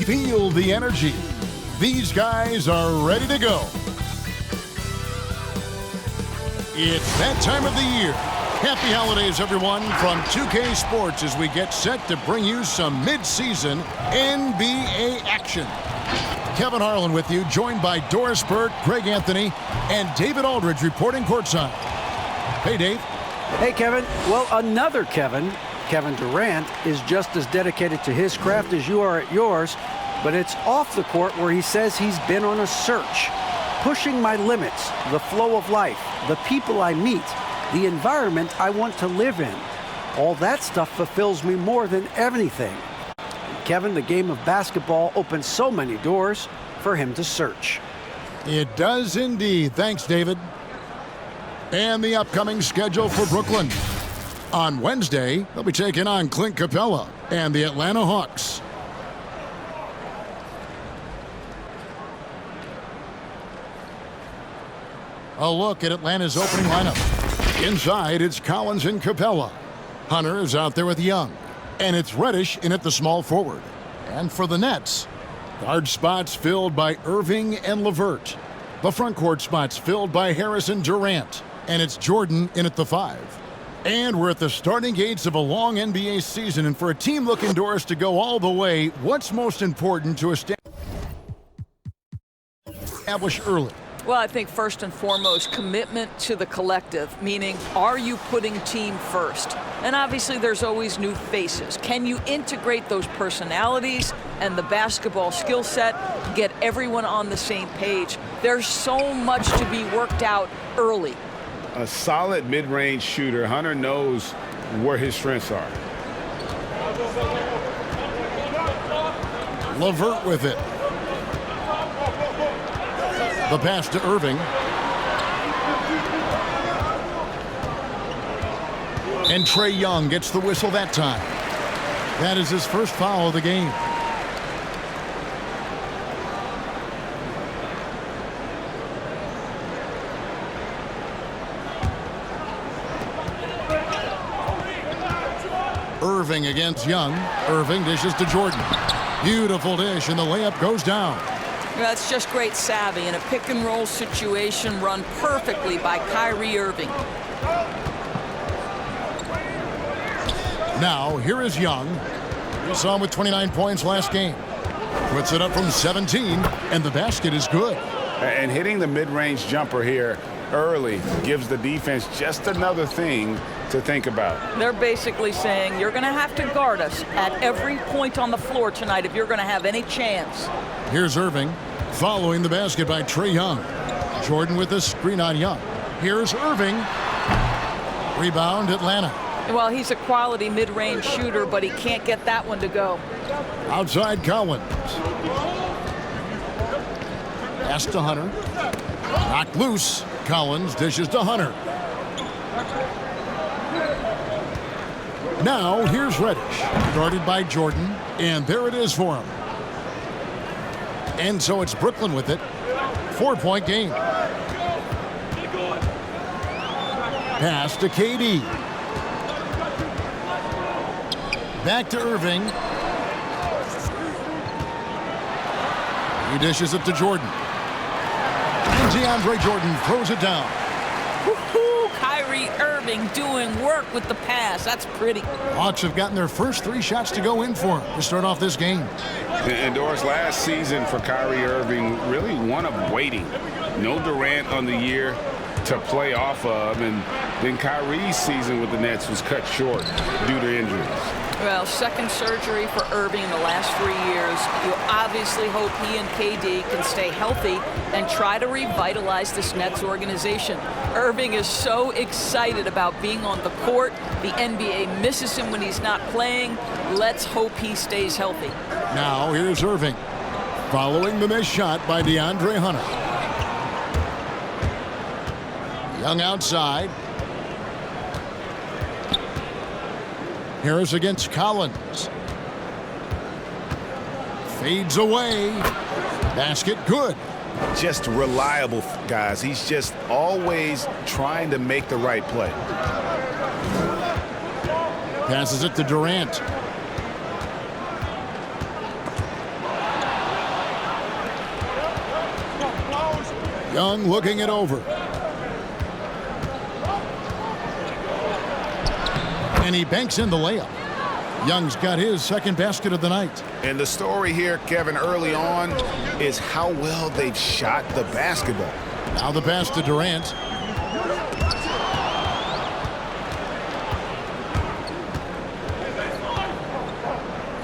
Feel the energy. These guys are ready to go. It's that time of the year. Happy holidays, everyone, from 2K Sports as we get set to bring you some mid-season NBA action. Kevin Harlan with you, joined by Doris Burke, Greg Anthony, and David Aldridge reporting courtside. Hey, Dave. Hey, Kevin. Well, another Kevin, Kevin Durant, is just as dedicated to his craft as you are at yours, but it's off the court where he says he's been on a search, pushing my limits, the flow of life, the people I meet, the environment I want to live in. All that stuff fulfills me more than anything. Kevin, the game of basketball opens so many doors for him to search. It does indeed. Thanks, David. And the upcoming schedule for Brooklyn. On Wednesday, they'll be taking on Clint Capella and the Atlanta Hawks. A look at Atlanta's opening lineup. Inside, it's Collins and Capella. Hunter is out there with Young. And it's Reddish in at the small forward. And for the Nets, guard spots filled by Irving and LeVert. The front court spots filled by Harris and Durant. And it's Jordan in at the 5. And we're at the starting gates of a long NBA season. And for a team looking Doris to go all the way, what's most important to establish early? Well, I think first and foremost, commitment to the collective, meaning are you putting team first? And obviously there's always new faces. Can you integrate those personalities and the basketball skill set, get everyone on the same page? There's so much to be worked out early. A solid mid-range shooter. Hunter knows where his strengths are. LeVert with it. The pass to Irving. And Trae Young gets the whistle that time. That is his first foul of the game. Irving against Young. Irving dishes to Jordan. Beautiful dish, and the layup goes down. That's just great savvy in a pick-and-roll situation run perfectly by Kyrie Irving. Now, here is Young. We saw him with 29 points last game. Puts it up from 17, and the basket is good. And hitting the mid-range jumper here early gives the defense just another thing to think about. They're basically saying you're going to have to guard us at every point on the floor tonight if you're going to have any chance. Here's Irving following the basket by Trae Young. Jordan with a screen on Young. Here's Irving. Rebound Atlanta. Well, he's a quality mid-range shooter, but he can't get that one to go. Outside Collins. Pass to Hunter. Knocked loose. Collins dishes to Hunter. Now here's Reddish. Guarded by Jordan. And there it is for him. And so it's Brooklyn with it. 4-point game. Pass to KD. Back to Irving. He dishes it to Jordan. And DeAndre Jordan throws it down. Woo-hoo! Kyrie Irving doing work with the pass. That's pretty. Hawks have gotten their first 3 shots to go in for him to start off this game. And Doris, last season for Kyrie Irving, really one of waiting. No Durant on the year to play off of, and then Kyrie's season with the Nets was cut short due to injuries. Well, second surgery for Irving in the last 3 years. You obviously hope he and KD can stay healthy and try to revitalize this Nets organization. Irving is so excited about being on the court. The NBA misses him when he's not playing. Let's hope he stays healthy. Now here's Irving following the missed shot by DeAndre Hunter. Young outside. Harris against Collins. Fades away. Basket good. Just reliable, guys. He's just always trying to make the right play. Passes it to Durant. Young looking it over. And he banks in the layup. Young's got his second basket of the night. And the story here, Kevin, early on is how well they've shot the basketball. Now the pass to Durant.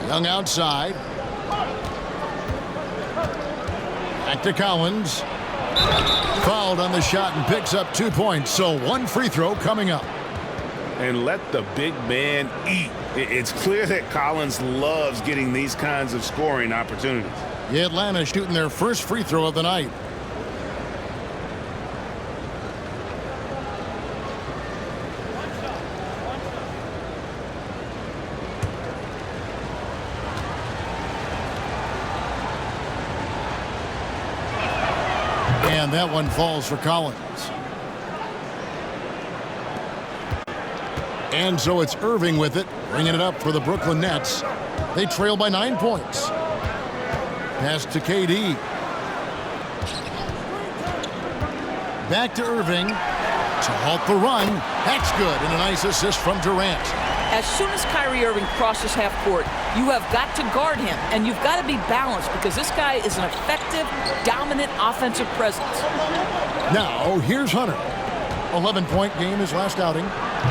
Young outside. Back to Collins. Fouled on the shot and picks up 2 points. So one free throw coming up. And let the big man eat. It's clear that Collins loves getting these kinds of scoring opportunities. Atlanta shooting their first free throw of the night. And that one falls for Collins. And so it's Irving with it, bringing it up for the Brooklyn Nets. They trail by 9 points. Pass to KD. Back to Irving to halt the run. That's good, and a nice assist from Durant. As soon as Kyrie Irving crosses half court, you have got to guard him, and you've got to be balanced because this guy is an effective, dominant offensive presence. Now, here's Hunter. 11-point game his last outing.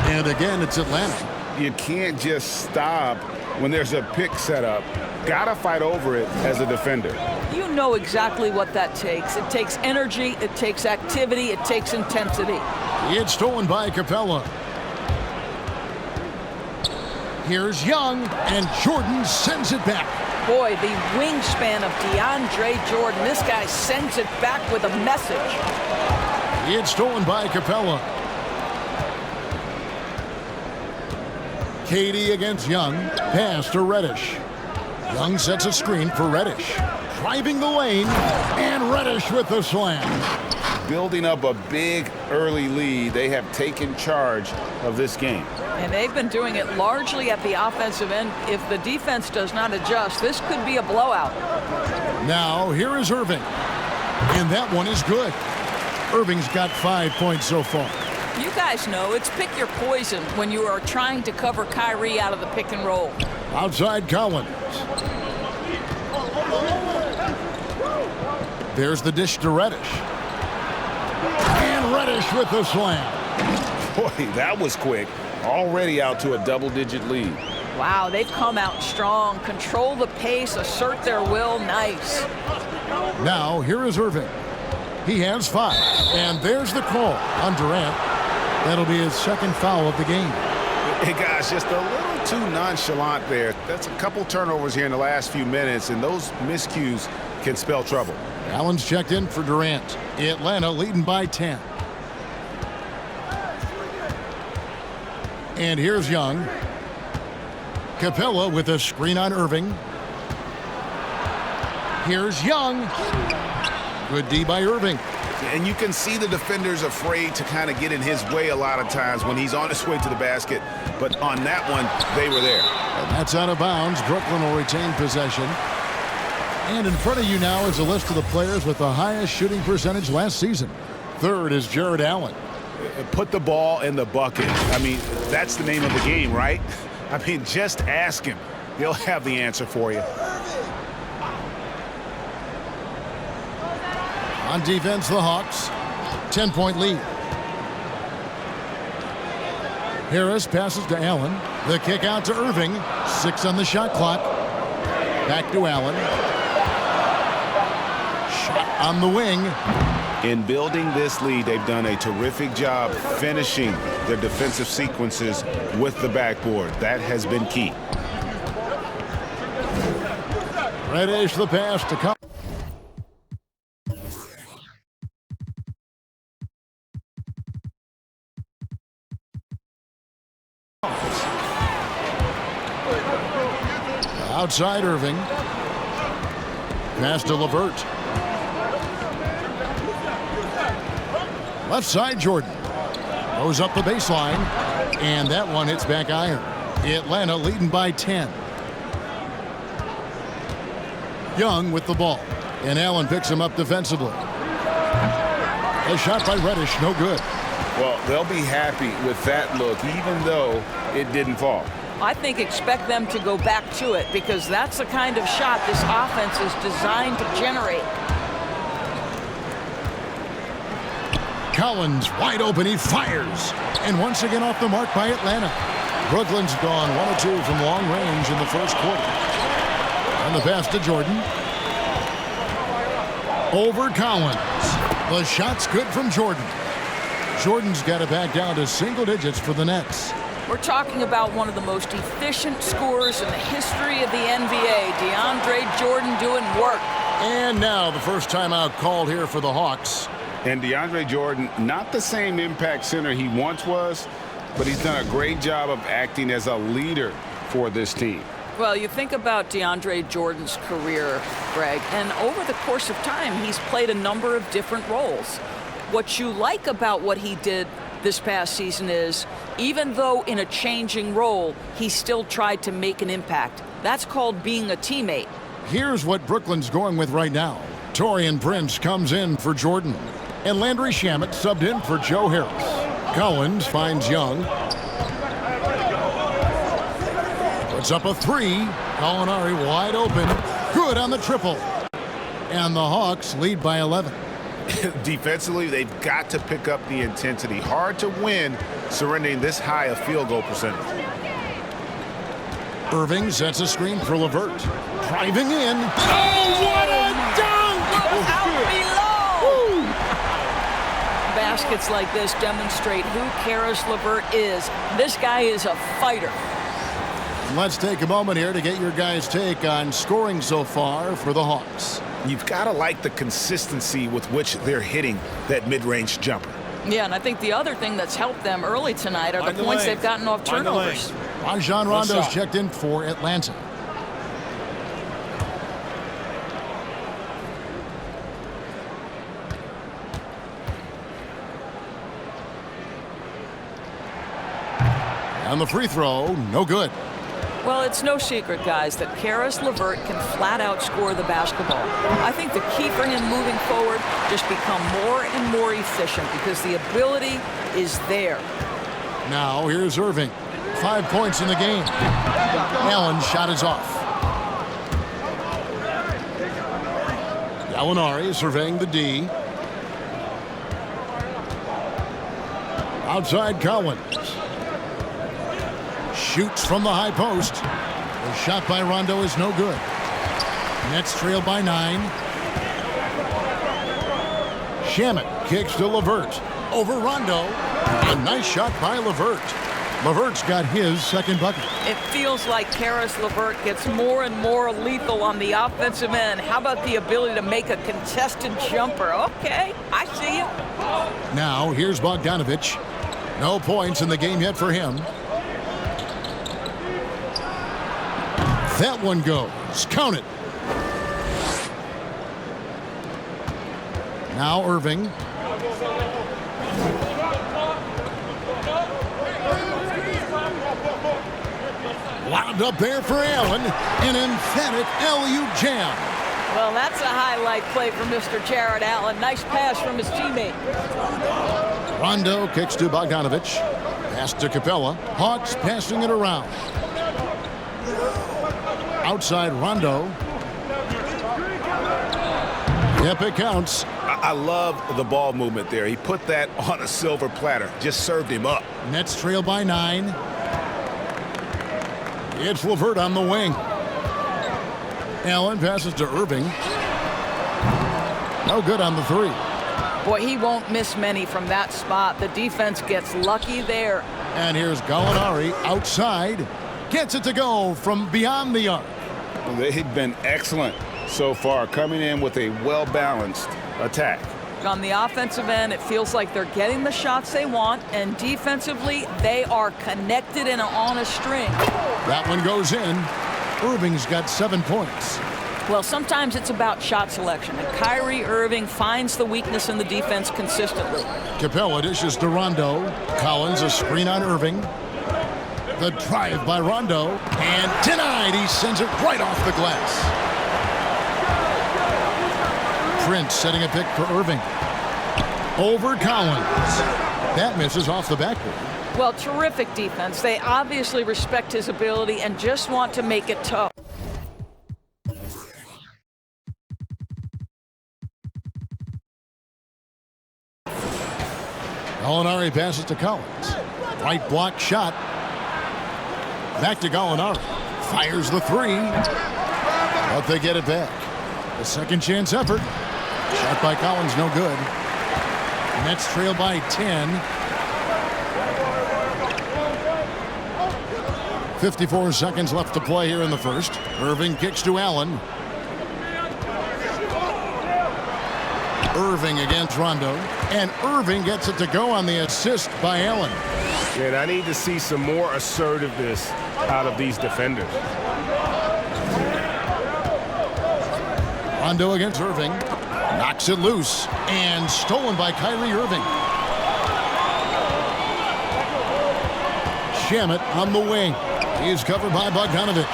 And again, it's Atlanta. You can't just stop when there's a pick set up. Gotta fight over it as a defender. You know exactly what that takes. It takes energy, it takes activity, it takes intensity. It's stolen by Capella. Here's Young, and Jordan sends it back. Boy, the wingspan of DeAndre Jordan. This guy sends it back with a message. It's stolen by Capella. KD against Young. Pass to Reddish. Young sets a screen for Reddish. Driving the lane, and Reddish with the slam. Building up a big early lead, they have taken charge of this game. And they've been doing it largely at the offensive end. If the defense does not adjust, this could be a blowout. Now, here is Irving. And that one is good. Irving's got 5 points so far. You guys know it's pick your poison when you are trying to cover Kyrie out of the pick and roll. Outside Collins. There's the dish to Reddish. And Reddish with the slam. Boy, that was quick. Already out to a double-digit lead. Wow, they've come out strong. Control the pace, assert their will. Nice. Now, here is Irving. He has 5. And there's the call on Durant. That'll be his second foul of the game. Hey, guys, just a little too nonchalant there. That's a couple turnovers here in the last few minutes, and those miscues can spell trouble. Allen's checked in for Durant. Atlanta leading by 10. And here's Young. Capella with a screen on Irving. Here's Young. Good D by Irving. And you can see the defenders afraid to kind of get in his way a lot of times when he's on his way to the basket. But on that one, they were there. And that's out of bounds. Brooklyn will retain possession. And in front of you now is a list of the players with the highest shooting percentage last season. Third is Jared Allen. Put the ball in the bucket. I mean, that's the name of the game, right? I mean, just ask him. He'll have the answer for you. On defense, the Hawks. 10-point lead. Harris passes to Allen. The kick out to Irving. 6 on the shot clock. Back to Allen. Shot on the wing. In building this lead, they've done a terrific job finishing their defensive sequences with the backboard. That has been key. Reddish the pass to Collins. Outside Irving. Pass to LeVert. Left side Jordan. Goes up the baseline. And that one hits back iron. Atlanta leading by 10. Young with the ball. And Allen picks him up defensively. A shot by Reddish, no good. Well, they'll be happy with that look, even though it didn't fall. I think expect them to go back to it because that's the kind of shot this offense is designed to generate. Collins wide open, he fires. And once again off the mark by Atlanta. Brooklyn's gone 1 of 2 from long range in the first quarter. And the pass to Jordan. Over Collins. The shot's good from Jordan. Jordan's got it back down to single digits for the Nets. We're talking about one of the most efficient scorers in the history of the NBA, DeAndre Jordan doing work. And now the first timeout called here for the Hawks. And DeAndre Jordan, not the same impact center he once was, but he's done a great job of acting as a leader for this team. Well, you think about DeAndre Jordan's career, Greg, and over the course of time, he's played a number of different roles. What you like about what he did this past season is, even though in a changing role, he still tried to make an impact. That's called being a teammate. Here's what Brooklyn's going with right now. Taurean Prince comes in for Jordan. And Landry Shamet subbed in for Joe Harris. Collins finds Young. Puts up a 3. Gallinari wide open. Good on the triple. And the Hawks lead by 11. Defensively, they've got to pick up the intensity. Hard to win surrendering this high a field goal percentage. Irving sets a screen for LeVert. Driving in. Oh, what a dunk! Out below! Baskets like this demonstrate who Karis LeVert is. This guy is a fighter. Let's take a moment here to get your guys' take on scoring so far for the Hawks. You've got to like the consistency with which they're hitting that mid-range jumper. Yeah, and I think the other thing that's helped them early tonight are the points they've gotten off turnovers. Rajon Rondo's checked in for Atlanta. And the free throw, no good. Well, it's no secret, guys, that Karis LeVert can flat out score the basketball. I think the key for him moving forward, just become more and more efficient because the ability is there. Now here's Irving. 5 points in the game. Allen's shot is off. Gallinari surveying the D. Outside Collins. Shoots from the high post. The shot by Rondo is no good. Nets trail by 9. Shamet kicks to LeVert. Over Rondo. A nice shot by LeVert. LeVert's got his second bucket. It feels like Karis LeVert gets more and more lethal on the offensive end. How about the ability to make a contested jumper? Okay, I see you. Now here's Bogdanovich. No points in the game yet for him. That one goes. Count it. Now Irving. Lobbed up there for Allen. An emphatic LU jam. Well, that's a highlight play for Mr. Jared Allen. Nice pass from his teammate. Rondo kicks to Bogdanovich. Pass to Capella. Hawks passing it around. Outside Rondo. Yep, it counts. I love the ball movement there. He put that on a silver platter. Just served him up. Nets trail by 9. It's LeVert on the wing. Allen passes to Irving. No good on the 3. Boy, he won't miss many from that spot. The defense gets lucky there. And here's Gallinari outside. Gets it to go from beyond the arc. Well, they've been excellent so far, coming in with a well-balanced attack. On the offensive end, it feels like they're getting the shots they want, and defensively, they are connected and on a string. That one goes in. Irving's got 7 points. Well, sometimes it's about shot selection, and Kyrie Irving finds the weakness in the defense consistently. Capella dishes to Rondo. Collins a screen on Irving. The drive by Rondo, and denied. He sends it right off the glass. Prince setting a pick for Irving. Over Collins. That misses off the backboard. Well, terrific defense. They obviously respect his ability and just want to make it tough. Gallinari passes to Collins. Right block shot. Back to Gallinari. Fires the three. But they get it back. A second chance effort. Shot by Collins, no good. Nets trail by 10. 54 seconds left to play here in the first. Irving kicks to Allen. Irving against Rondo. And Irving gets it to go on the assist by Allen. And I need to see some more assertiveness out of these defenders. Rondo against Irving. Knocks it loose. And stolen by Kyrie Irving. Shamet on the wing. He's covered by Bogdanovich.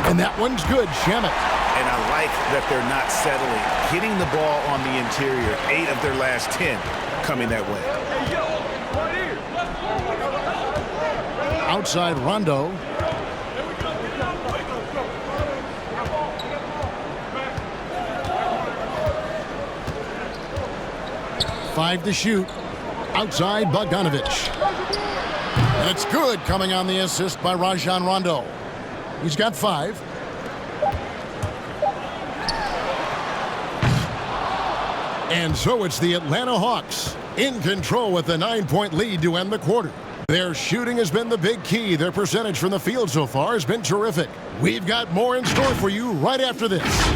And that one's good. Shamet. And I like that they're not settling. Hitting the ball on the interior. 8 of their last 10 coming that way. Outside Rondo. Five to shoot. Outside Bogdanovich. And it's good, coming on the assist by Rajon Rondo. He's got 5. And so it's the Atlanta Hawks in control with a 9-point lead to end the quarter. Their shooting has been the big key. Their percentage from the field so far has been terrific. We've got more in store for you right after this.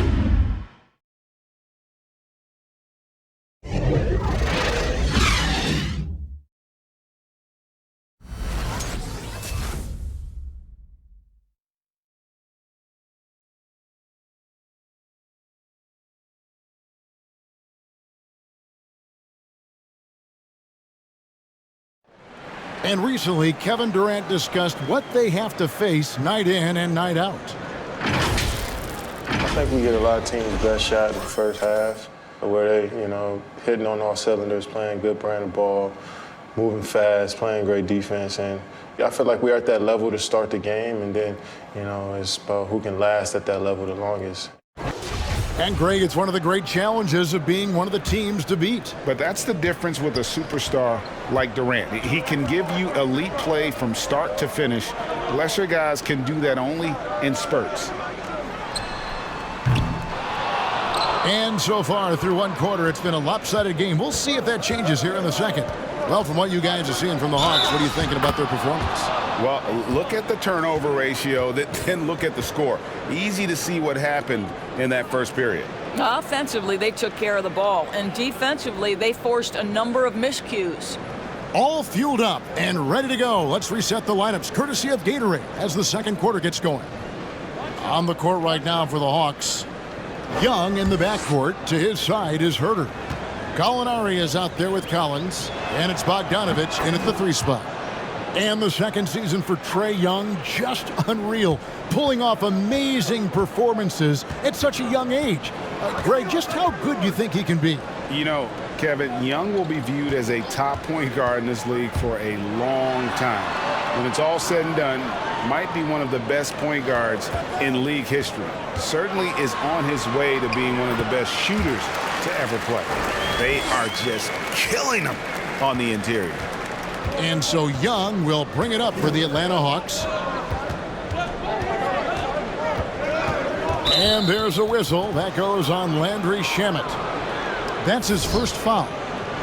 And recently, Kevin Durant discussed what they have to face night in and night out. I think we get a lot of teams' best shot in the first half, where they, hitting on all cylinders, playing good brand of ball, moving fast, playing great defense. And I feel like we're at that level to start the game, and then, it's about who can last at that level the longest. And Greg, it's one of the great challenges of being one of the teams to beat. But that's the difference with a superstar like Durant. He can give you elite play from start to finish. Lesser guys can do that only in spurts. And so far through one quarter, it's been a lopsided game. We'll see if that changes here in the second. Well, from what you guys are seeing from the Hawks, what are you thinking about their performance? Well, look at the turnover ratio, then look at the score. Easy to see what happened in that first period. Offensively, they took care of the ball, and defensively, they forced a number of miscues. All fueled up and ready to go. Let's reset the lineups, courtesy of Gatorade, as the second quarter gets going. On the court right now for the Hawks, Young in the backcourt. To his side is Herter. Gallinari is out there with Collins, and it's Bogdanovich in at the 3 spot. And the second season for Trae Young, just unreal, pulling off amazing performances at such a young age. Greg, just how good do you think he can be? Kevin, Young will be viewed as a top point guard in this league for a long time. When it's all said and done, might be one of the best point guards in league history. Certainly is on his way to being one of the best shooters to ever play. They are just killing them on the interior. And so Young will bring it up for the Atlanta Hawks. And there's a whistle. That goes on Landry Shamet. That's his first foul.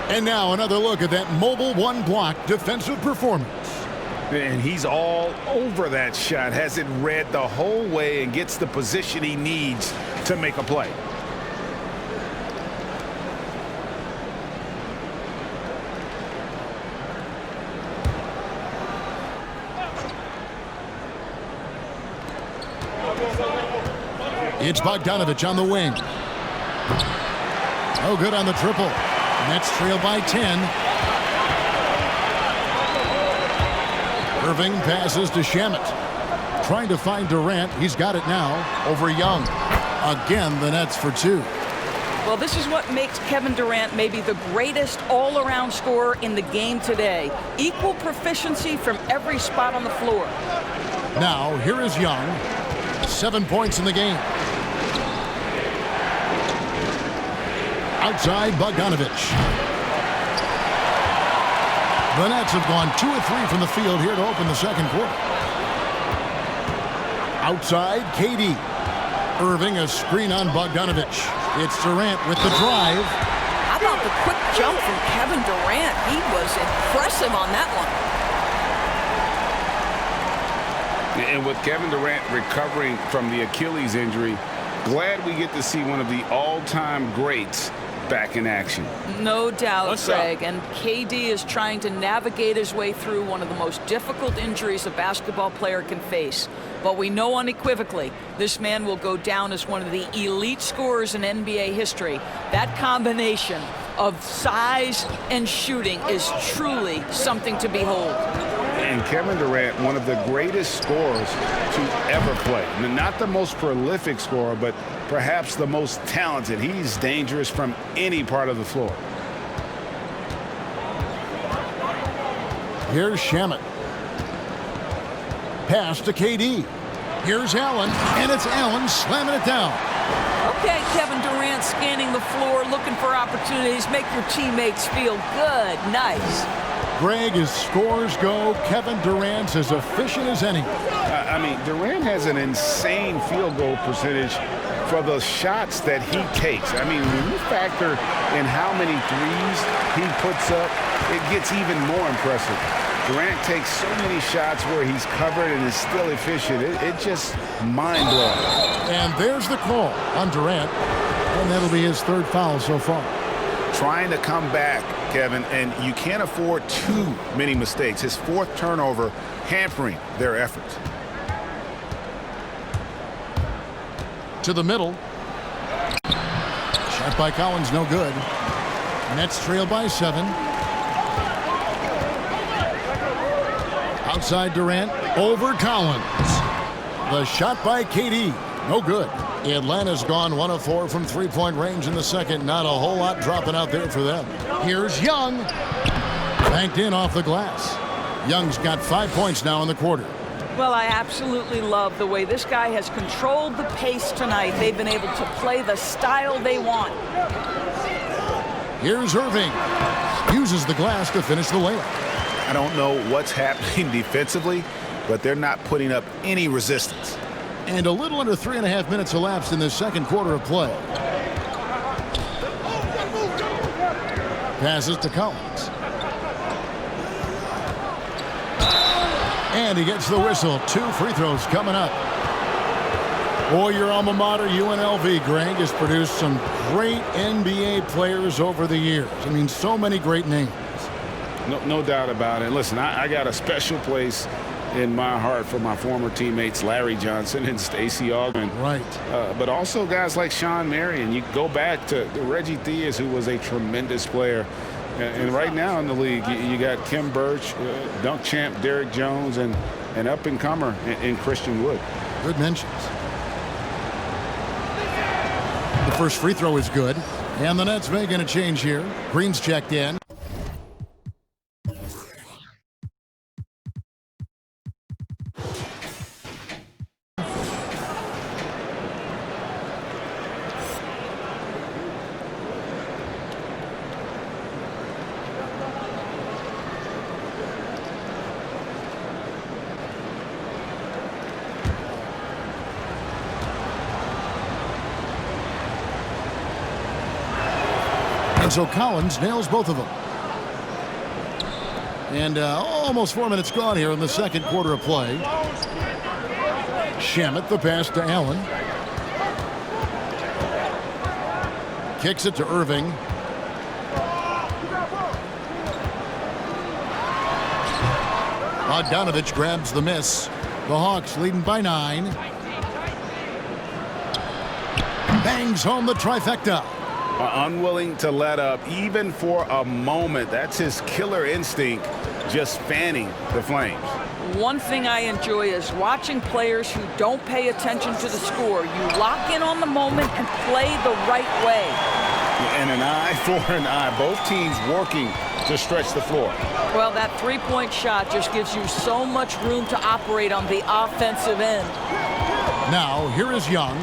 And now another look at that mobile one-block defensive performance. And he's all over that shot, has it read the whole way and gets the position he needs to make a play. It's Bogdanovich on the wing. No good on the triple. Nets trail by 10. Irving passes to Shamet. Trying to find Durant. He's got it now over Young. Again, the Nets for 2. Well, this is what makes Kevin Durant maybe the greatest all-around scorer in the game today. Equal proficiency from every spot on the floor. Now, here is Young. 7 points in the game. Outside, Bogdanovich. The Nets have gone 2 of 3 from the field here to open the second quarter. Outside, KD. Irving, a screen on Bogdanovich. It's Durant with the drive. How about the quick jump from Kevin Durant? He was impressive on that one. And with Kevin Durant recovering from the Achilles injury, glad we get to see one of the all-time greats back in action. No doubt, What's Greg. up? And KD is trying to navigate his way through one of the most difficult injuries a basketball player can face. But we know unequivocally this man will go down as one of the elite scorers in NBA history. That combination of size and shooting is truly something to behold. And Kevin Durant, one of the greatest scorers to ever play. Not the most prolific scorer, but perhaps the most talented. He's dangerous from any part of the floor. Here's Shamet. Pass to KD. Here's Allen, and it's Allen slamming it down. Okay, Kevin Durant scanning the floor, looking for opportunities. Make your teammates feel good. Nice. Greg, as scores go, Kevin Durant's as efficient as any. I mean, Durant has an insane field goal percentage for the shots that he takes. I mean, when you factor in how many threes he puts up, it gets even more impressive. Durant takes so many shots where he's covered and is still efficient. It's just mind-blowing. And there's the call on Durant, and that'll be his third foul so far. Trying to come back, Kevin, and you can't afford too many mistakes. His fourth turnover hampering their efforts. To the middle. Shot by Collins, no good. Nets trail by 7. Outside Durant, over Collins. The shot by KD, no good. Atlanta's gone 1 of 4 from three-point range in the second. Not a whole lot dropping out there for them. Here's Young. Banked in off the glass. Young's got 5 points now in the quarter. Well, I absolutely love the way this guy has controlled the pace tonight. They've been able to play the style they want. Here's Irving. Uses the glass to finish the layup. I don't know what's happening defensively, but they're not putting up any resistance. And a little under 3.5 minutes elapsed in the second quarter of play. Passes to Collins. And he gets the whistle. 2 free throws coming up. Boy, your alma mater, UNLV, Greg, has produced some great NBA players over the years. I mean, so many great names. No doubt about it. Listen, I got a special place in my heart for my former teammates Larry Johnson and Stacey Augmon. Right. But also guys like Sean Marion. You go back to Reggie Theus, who was a tremendous player. And right now in the league, you got Kim Birch, dunk champ Derrick Jones, and an up-and-comer in Christian Wood. Good mentions. The first free throw is good. And the Nets making a change here. Green's checked in. And so Collins nails both of them. And almost 4 minutes gone here in the second quarter of play. Shamet, the pass to Allen. Kicks it to Irving. Bogdanovich grabs the miss. The Hawks leading by 9. Bangs home the trifecta. Unwilling to let up even for a moment. That's his killer instinct, just fanning the flames. One thing I enjoy is watching players who don't pay attention to the score. You lock in on the moment and play the right way. And an eye for an eye. Both teams working to stretch the floor. Well, that three-point shot just gives you so much room to operate on the offensive end. Now, here is Young.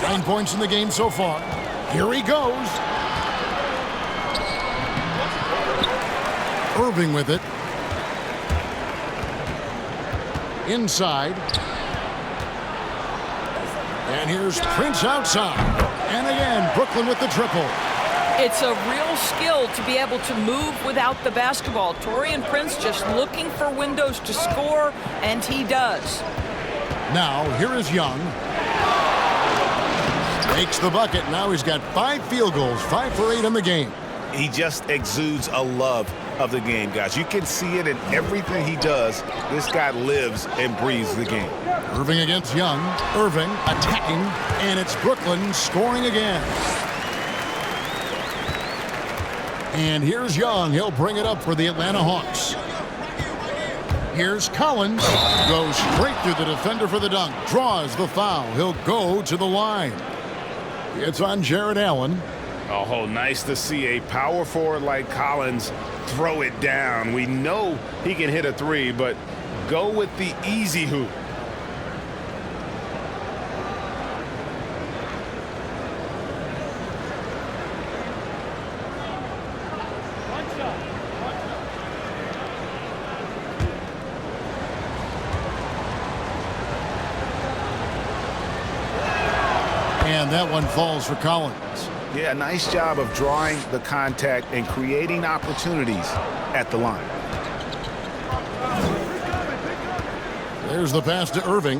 9 points in the game so far. Here he goes. Irving with it. Inside. And here's Prince outside. And again, Brooklyn with the triple. It's a real skill to be able to move without the basketball. Taurean Prince just looking for windows to score, and he does. Now, here is Young. Makes the bucket. Now he's got 5 field goals, 5 for 8 in the game. He just exudes a love of the game, guys. You can see it in everything he does. This guy lives and breathes the game. Irving against Young. Irving attacking, and it's Brooklyn scoring again. And here's Young. He'll bring it up for the Atlanta Hawks. Here's Collins. Goes straight through the defender for the dunk. Draws the foul. He'll go to the line. It's on Jared Allen. Oh, nice to see a power forward like Collins throw it down. We know he can hit a three, but go with the easy hoop. And that one falls for Collins. Yeah, nice job of drawing the contact and creating opportunities at the line. There's the pass to Irving.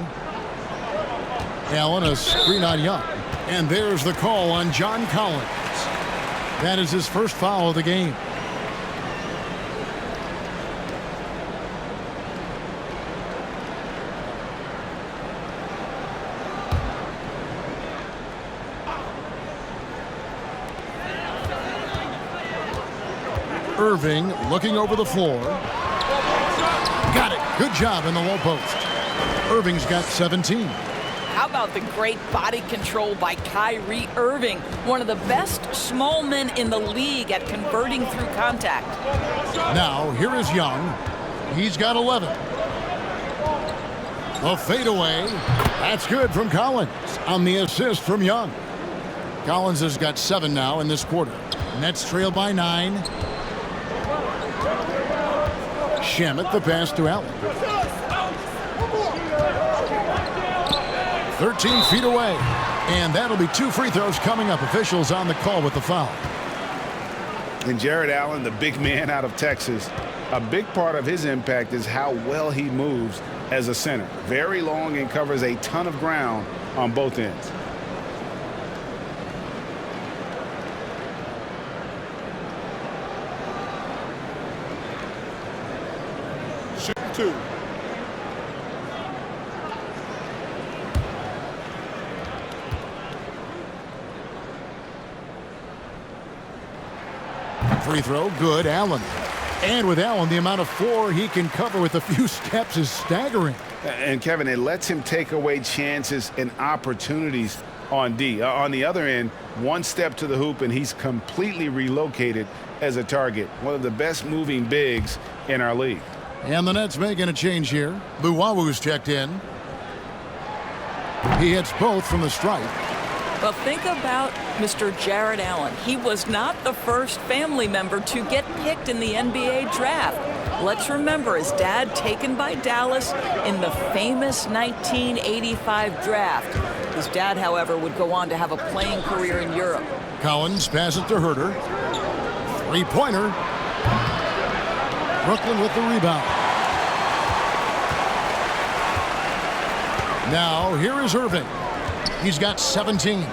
Allen, a screen on Young. And there's the call on John Collins. That is his first foul of the game. Irving looking over the floor. Got it. Good job in the low post. Irving's got 17. How about the great body control by Kyrie Irving, one of the best small men in the league at converting through contact. Now, here is Young. He's got 11. A fadeaway. That's good from Collins on the assist from Young. Collins has got 7 now in this quarter. Nets trail by 9. Shamet, the pass to Allen. 13 feet away. And that'll be 2 free throws coming up. Officials on the call with the foul. And Jared Allen, the big man out of Texas, a big part of his impact is how well he moves as a center. Very long and covers a ton of ground on both ends. Shoot 2. Free throw, good. Allen. And with Allen, the amount of floor he can cover with a few steps is staggering. And, Kevin, it lets him take away chances and opportunities on D. On the other end, one step to the hoop, and he's completely relocated as a target. One of the best moving bigs in our league. And the Nets making a change here. Luwawu's checked in. He hits both from the stripe. Well, think about Mr. Jared Allen. He was not the first family member to get picked in the NBA draft. Let's remember his dad taken by Dallas in the famous 1985 draft. His dad, however, would go on to have a playing career in Europe. Collins passes to Herter. Three-pointer. Brooklyn with the rebound. Now, here is Irving. He's got 17.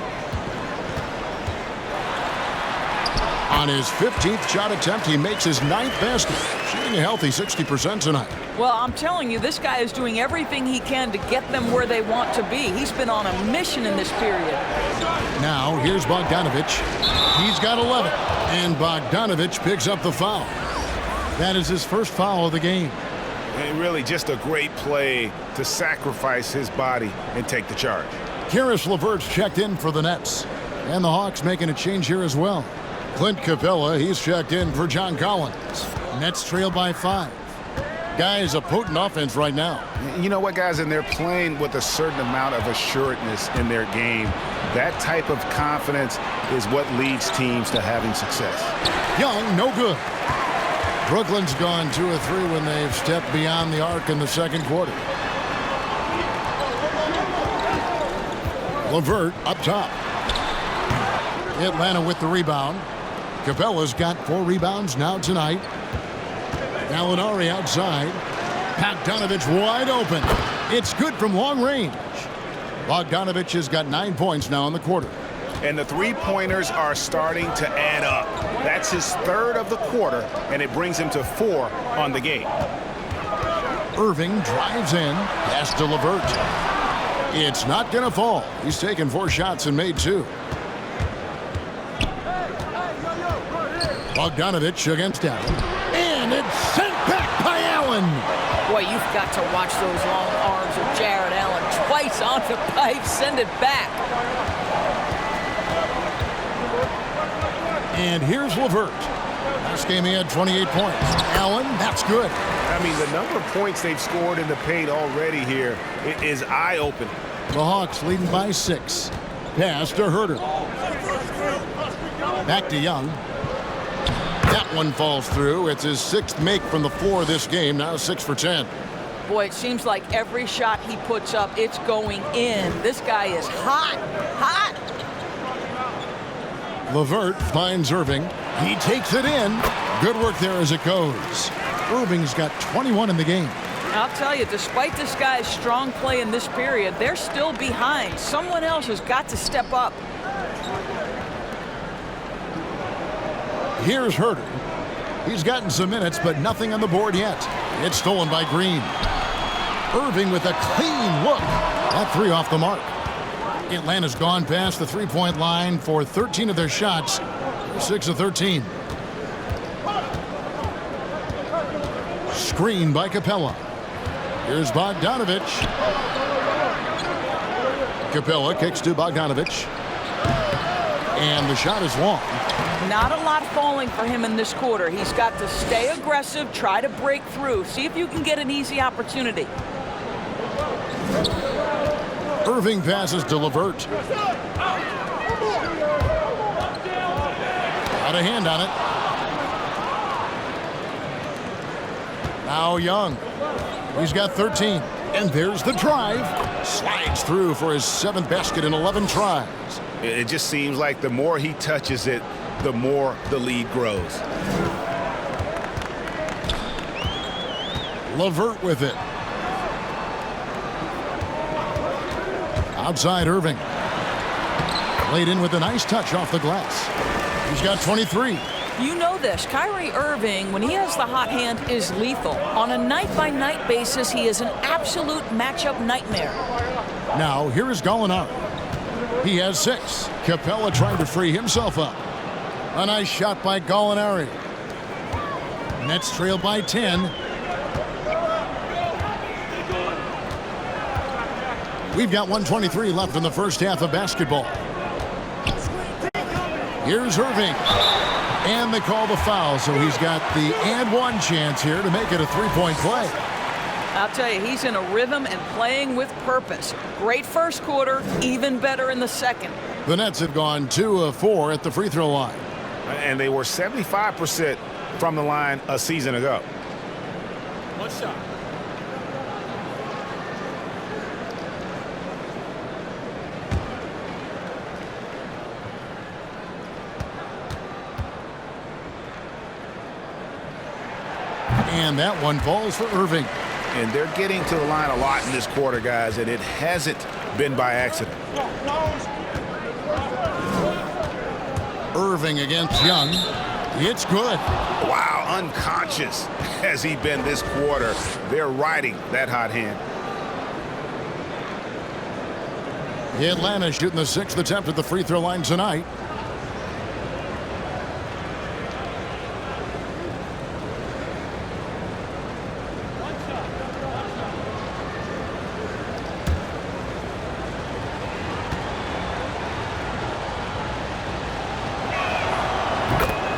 On his 15th shot attempt, he makes his 9th basket. Shooting a healthy 60% tonight. Well, I'm telling you, this guy is doing everything he can to get them where they want to be. He's been on a mission in this period. Now, here's Bogdanovich. He's got 11. And Bogdanovich picks up the foul. That is his first foul of the game. And really just a great play to sacrifice his body and take the charge. Karis LeVert's checked in for the Nets. And the Hawks making a change here as well. Clint Capella, he's checked in for John Collins. Nets trail by 5. Guys, a potent offense right now. You know what, guys? And they're playing with a certain amount of assuredness in their game. That type of confidence is what leads teams to having success. Young, no good. Brooklyn's gone 2 of 3 when they've stepped beyond the arc in the second quarter. LeVert up top. Atlanta with the rebound. Capella's got 4 rebounds now tonight. Gallinari outside. Bogdanovich wide open. It's good from long range. Bogdanovich has got 9 points now in the quarter. And the three-pointers are starting to add up. That's his 3rd of the quarter, and it brings him to 4 on the game. Irving drives in. Pass to LeVert. It's not going to fall. He's taken 4 shots and made 2. Bogdanovich against Allen. And it's sent back by Allen. Boy, you've got to watch those long arms of Jared Allen. Twice on the pipe, send it back. And here's LeVert. Last game he had 28 points. Allen, that's good. I mean, the number of points they've scored in the paint already here is eye-opening. The Hawks leading by 6. Pass to Herter. Back to Young. That one falls through. It's his 6th make from the floor this game. Now 6 for 10. Boy, it seems like every shot he puts up, it's going in. This guy is hot, hot. LeVert finds Irving. He takes it in. Good work there as it goes. Irving's got 21 in the game. I'll tell you, despite this guy's strong play in this period, they're still behind. Someone else has got to step up. Here's Herter. He's gotten some minutes, but nothing on the board yet. It's stolen by Green. Irving with a clean look. That 3 off the mark. Atlanta's gone past the three-point line for 13 of their shots. 6 of 13. Screen by Capella. Here's Bogdanovich. Capella kicks to Bogdanovich. And the shot is long. Not a lot falling for him in this quarter. He's got to stay aggressive, try to break through. See if you can get an easy opportunity. Irving passes to LeVert. Got a hand on it. Now Young. He's got 13. And there's the drive. Slides through for his 7th basket in 11 tries. It just seems like the more he touches it, the more the lead grows. LeVert with it. Outside Irving. Laid in with a nice touch off the glass. He's got 23. You know this. Kyrie Irving, when he has the hot hand, is lethal. On a night-by-night basis, he is an absolute matchup nightmare. Now, here is Gallinari. He has 6. Capella trying to free himself up. A nice shot by Gallinari. Nets trail by 10. We've got 1:23 left in the first half of basketball. Here's Irving. And they call the foul, so he's got the and one chance here to make it a 3-point play. I'll tell you, he's in a rhythm and playing with purpose. Great first quarter, even better in the second. The Nets have gone 2 of 4 at the free throw line. And they were 75% from the line a season ago. One shot. And that one falls for Irving. And they're getting to the line a lot in this quarter, guys, and it hasn't been by accident. Irving against Young. It's good. Wow, unconscious has he been this quarter. They're riding that hot hand. Atlanta shooting the 6th attempt at the free throw line tonight.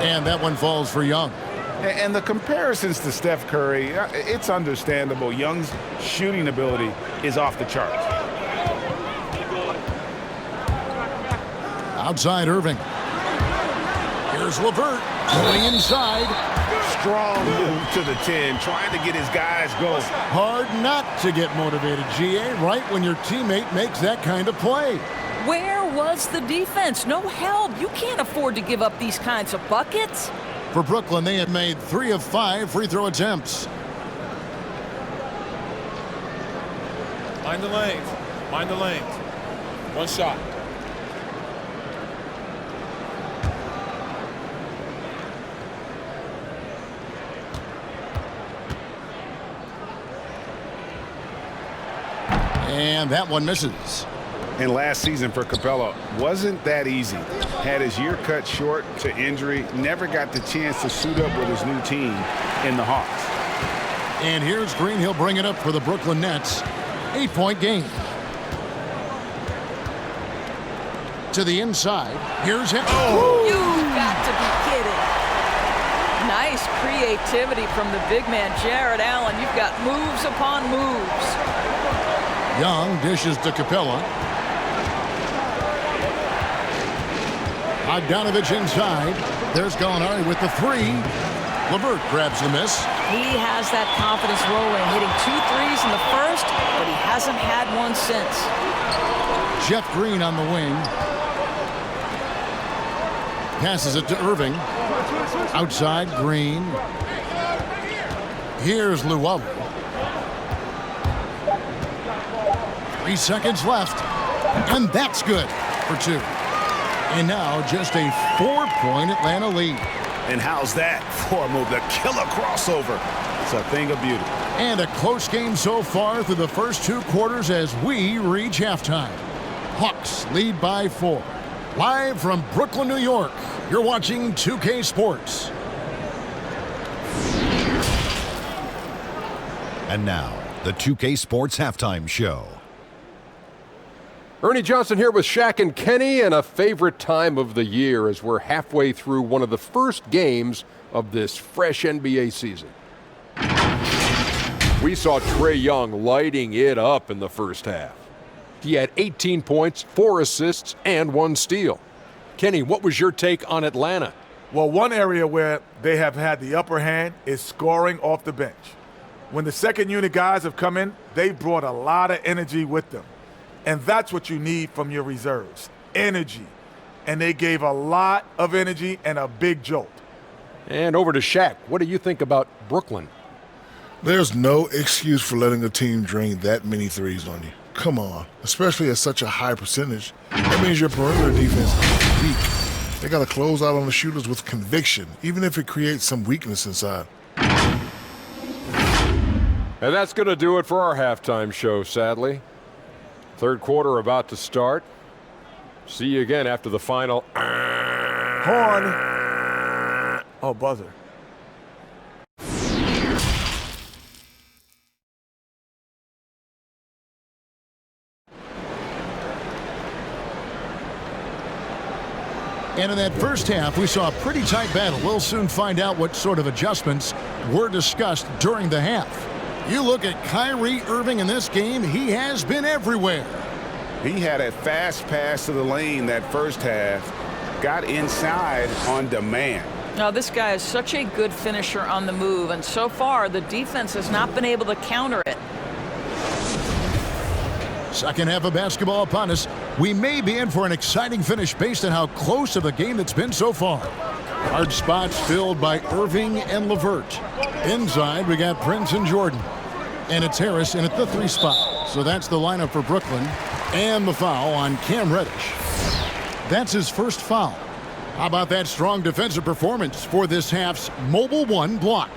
And that one falls for Young. And the comparisons to Steph Curry, it's understandable. Young's shooting ability is off the charts. Outside Irving. Here's LeVert going inside. Strong move to the 10, trying to get his guys going. Hard not to get motivated, GA, right when your teammate makes that kind of play. Where was the defense? No help. You can't afford to give up these kinds of buckets. For Brooklyn, they had made 3 of 5 free throw attempts. Mind the lanes. Mind the lanes. One shot. And that one misses. And last season for Capella wasn't that easy. Had his year cut short to injury, never got the chance to suit up with his new team in the Hawks. And here's Green. He'll bring it up for the Brooklyn Nets. 8-point game. To the inside. Here's him. Oh. You've got to be kidding. Nice creativity from the big man, Jared Allen. You've got moves upon moves. Young dishes to Capella. Bogdanovich inside. There's Gallinari with the 3. LeVert grabs the miss. He has that confidence rolling, hitting 2 threes in the first, but he hasn't had one since. Jeff Green on the wing. Passes it to Irving. Outside, Green. Here's Luwawu. 3 seconds left. And that's good for 2. And now just a 4-point Atlanta lead. And how's that for a move? The killer crossover. It's a thing of beauty. And a close game so far through the first 2 quarters as we reach halftime. Hawks lead by 4. Live from Brooklyn, New York, you're watching 2K Sports. And now, the 2K Sports Halftime Show. Ernie Johnson here with Shaq and Kenny, and a favorite time of the year as we're halfway through one of the first games of this fresh NBA season. We saw Trae Young lighting it up in the first half. He had 18 points, 4 assists, and 1 steal. Kenny, what was your take on Atlanta? Well, one area where they have had the upper hand is scoring off the bench. When the second unit guys have come in, they've brought a lot of energy with them. And that's what you need from your reserves, energy. And they gave a lot of energy and a big jolt. And over to Shaq. What do you think about Brooklyn? There's no excuse for letting a team drain that many threes on you. Come on, especially at such a high percentage. That means your perimeter defense is weak. They got to close out on the shooters with conviction, even if it creates some weakness inside. And that's going to do it for our halftime show, sadly. Third quarter about to start. See you again after the final. Horn. Oh, buzzer. And in that first half, we saw a pretty tight battle. We'll soon find out what sort of adjustments were discussed during the half. You look at Kyrie Irving in this game, he has been everywhere. He had a fast pass to the lane that first half, got inside on demand. Now, this guy is such a good finisher on the move, and so far the defense has not been able to counter it. Second half of basketball upon us. We may be in for an exciting finish based on how close of a game it's been so far. Hard spots filled by Irving and LeVert. Inside, we got Prince and Jordan. And it's Harris in at the 3 spot. So that's the lineup for Brooklyn. And the foul on Cam Reddish. That's his first foul. How about that strong defensive performance for this half's Mobile 1 block?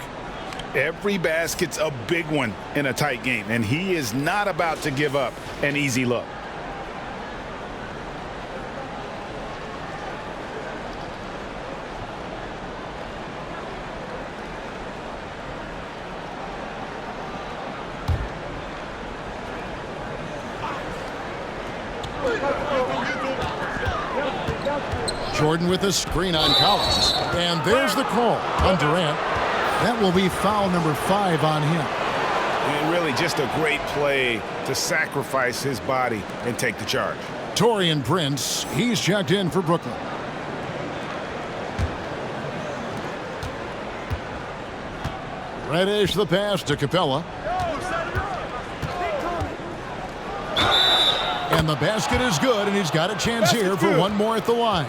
Every basket's a big one in a tight game, and he is not about to give up an easy look. Jordan with a screen on Collins. And there's the call on Durant. That will be foul number 5 on him. And really just a great play to sacrifice his body and take the charge. Taurean Prince, he's checked in for Brooklyn. Reddish the pass to Capella. And the basket is good, and he's got a chance here for one more at the line.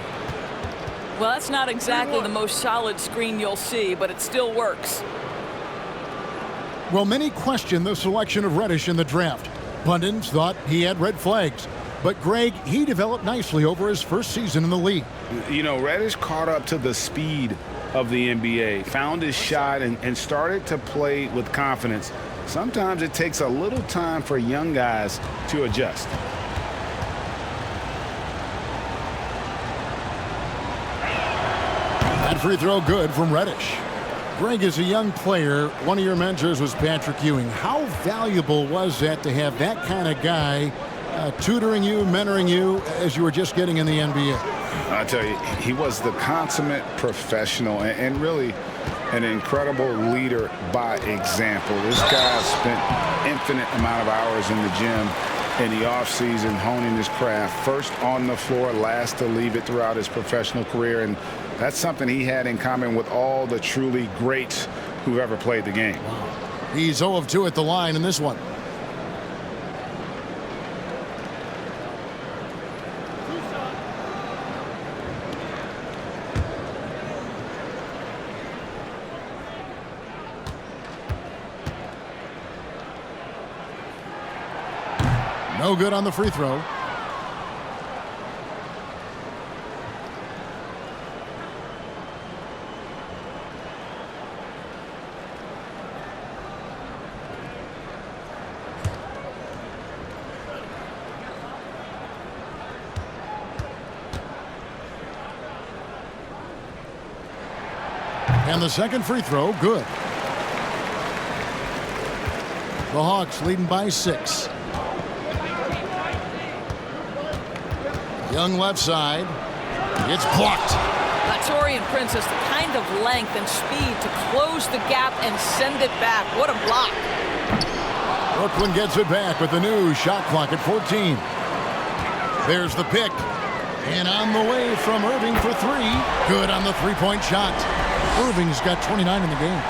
Well, that's not exactly the most solid screen you'll see, but it still works. Well, many question the selection of Reddish in the draft. Pundits thought he had red flags. But, Greg, he developed nicely over his first season in the league. You know, Reddish caught up to the speed of the NBA, found his shot, and started to play with confidence. Sometimes it takes a little time for young guys to adjust. That free throw good from Reddish. Greg, as a young player, one of your mentors was Patrick Ewing. How valuable was that to have that kind of guy tutoring you, mentoring you as you were just getting in the NBA? I tell you, he was the consummate professional and really an incredible leader by example. This guy spent infinite amount of hours in the gym in the offseason honing his craft, first on the floor, last to leave it throughout his professional career. And that's something he had in common with all the truly greats who've ever played the game. He's 0 of 2 at the line in this one. No good on the free throw. And the second free throw, good. The Hawks leading by 6. Young left side. It's blocked. Taurean Prince has the kind of length and speed to close the gap and send it back. What a block. Brooklyn gets it back with the new shot clock at 14. There's the pick. And on the way from Irving for 3. Good on the three-point shot. Irving's got 29 in the game.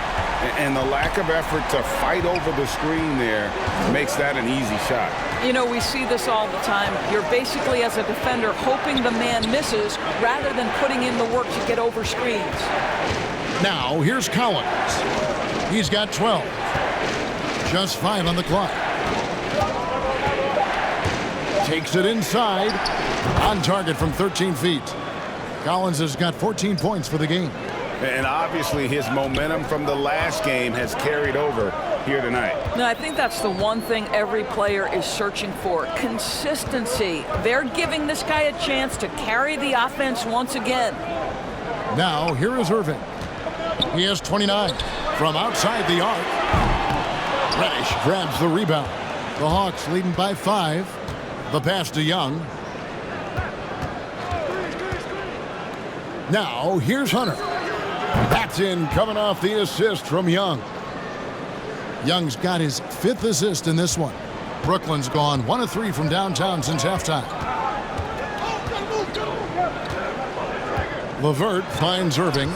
And the lack of effort to fight over the screen there makes that an easy shot. You know, we see this all the time. You're basically, as a defender, hoping the man misses rather than putting in the work to get over screens. Now, here's Collins. He's got 12. Just 5 on the clock. Takes it inside. On target from 13 feet. Collins has got 14 points for the game. And obviously his momentum from the last game has carried over here tonight. No, I think that's the one thing every player is searching for. Consistency. They're giving this guy a chance to carry the offense once again. Now, here is Irving. He has 29 from outside the arc. Reddish grabs the rebound. The Hawks leading by 5. The pass to Young. Now, here's Hunter. That's in, coming off the assist from Young. Young's got his 5th assist in this one. Brooklyn's gone 1 of 3 from downtown since halftime. LeVert finds Irving.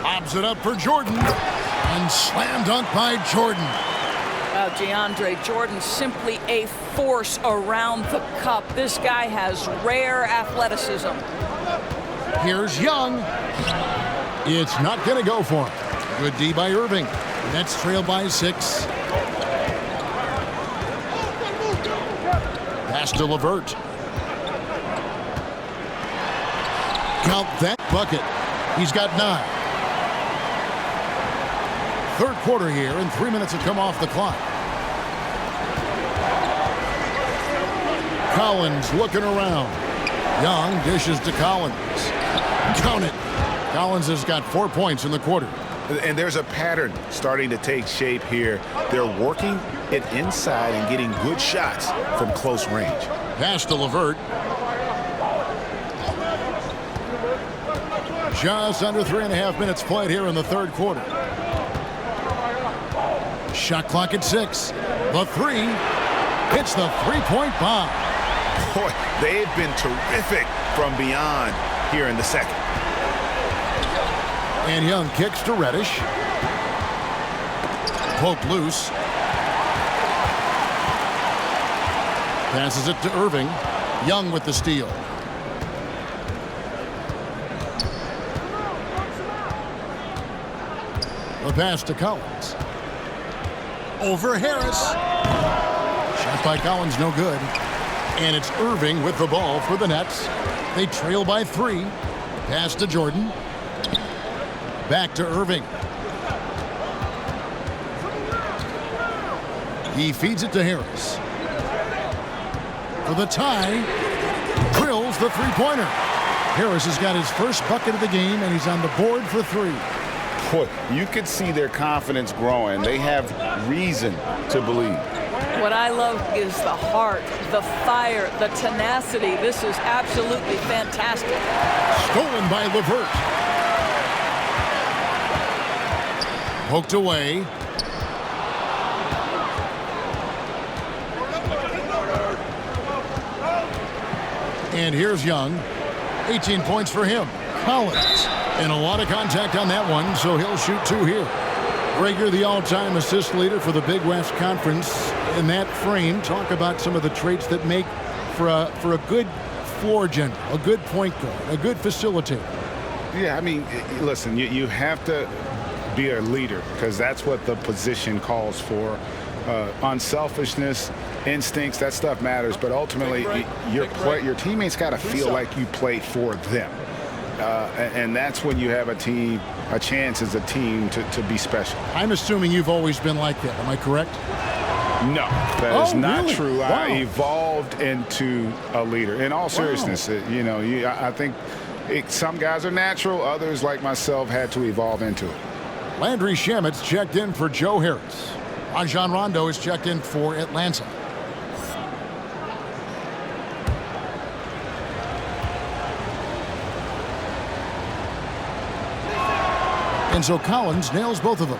Lobs it up for Jordan. And slam dunk by Jordan. Wow, DeAndre Jordan, simply a force around the cup. This guy has rare athleticism. Here's Young. It's not going to go for him. Good D by Irving. Nets trail by 6. Pass to LeVert. Count that bucket. He's got 9. Third quarter here, and 3 minutes have come off the clock. Collins looking around. Young dishes to Collins. Count it. Collins has got 4 points in the quarter. And there's a pattern starting to take shape here. They're working it inside and getting good shots from close range. Pass to LeVert. Just under 3.5 minutes played here in the third quarter. Shot clock at 6. The three. Hits the three-point bomb. Boy, they've been terrific from beyond here in the second. And Young kicks to Reddish. Poke loose. Passes it to Irving. Young with the steal. The pass to Collins. Over Harris. Shot by Collins, no good. And it's Irving with the ball for the Nets. They trail by 3. Pass to Jordan. Back to Irving. He feeds it to Harris. For the tie. Drills the three-pointer. Harris has got his first bucket of the game, and he's on the board for 3. Boy, you could see their confidence growing. They have reason to believe. What I love is the heart, the fire, the tenacity. This is absolutely fantastic. Stolen by LeVert. Poked away. And here's Young. 18 points for him. Collins. And a lot of contact on that one, so he'll shoot 2 here. Greg, you're the all-time assist leader for the Big West Conference. In that frame, talk about some of the traits that make for a good floor general, a good point guard, a good facilitator. Yeah, I mean, listen, you have to be a leader because that's what the position calls for. Unselfishness, instincts, that stuff matters, but ultimately your teammates got to feel like you played for them. And that's when you have a chance as a team to be special. I'm assuming you've always been like that. Am I correct? No, that is not really? true. Wow. I evolved into a leader. In all seriousness, I think some guys are natural. Others, like myself, had to evolve into it. Landry Shamit's checked in for Joe Harris. Rajon Rondo is checked in for Atlanta. And so Collins nails both of them.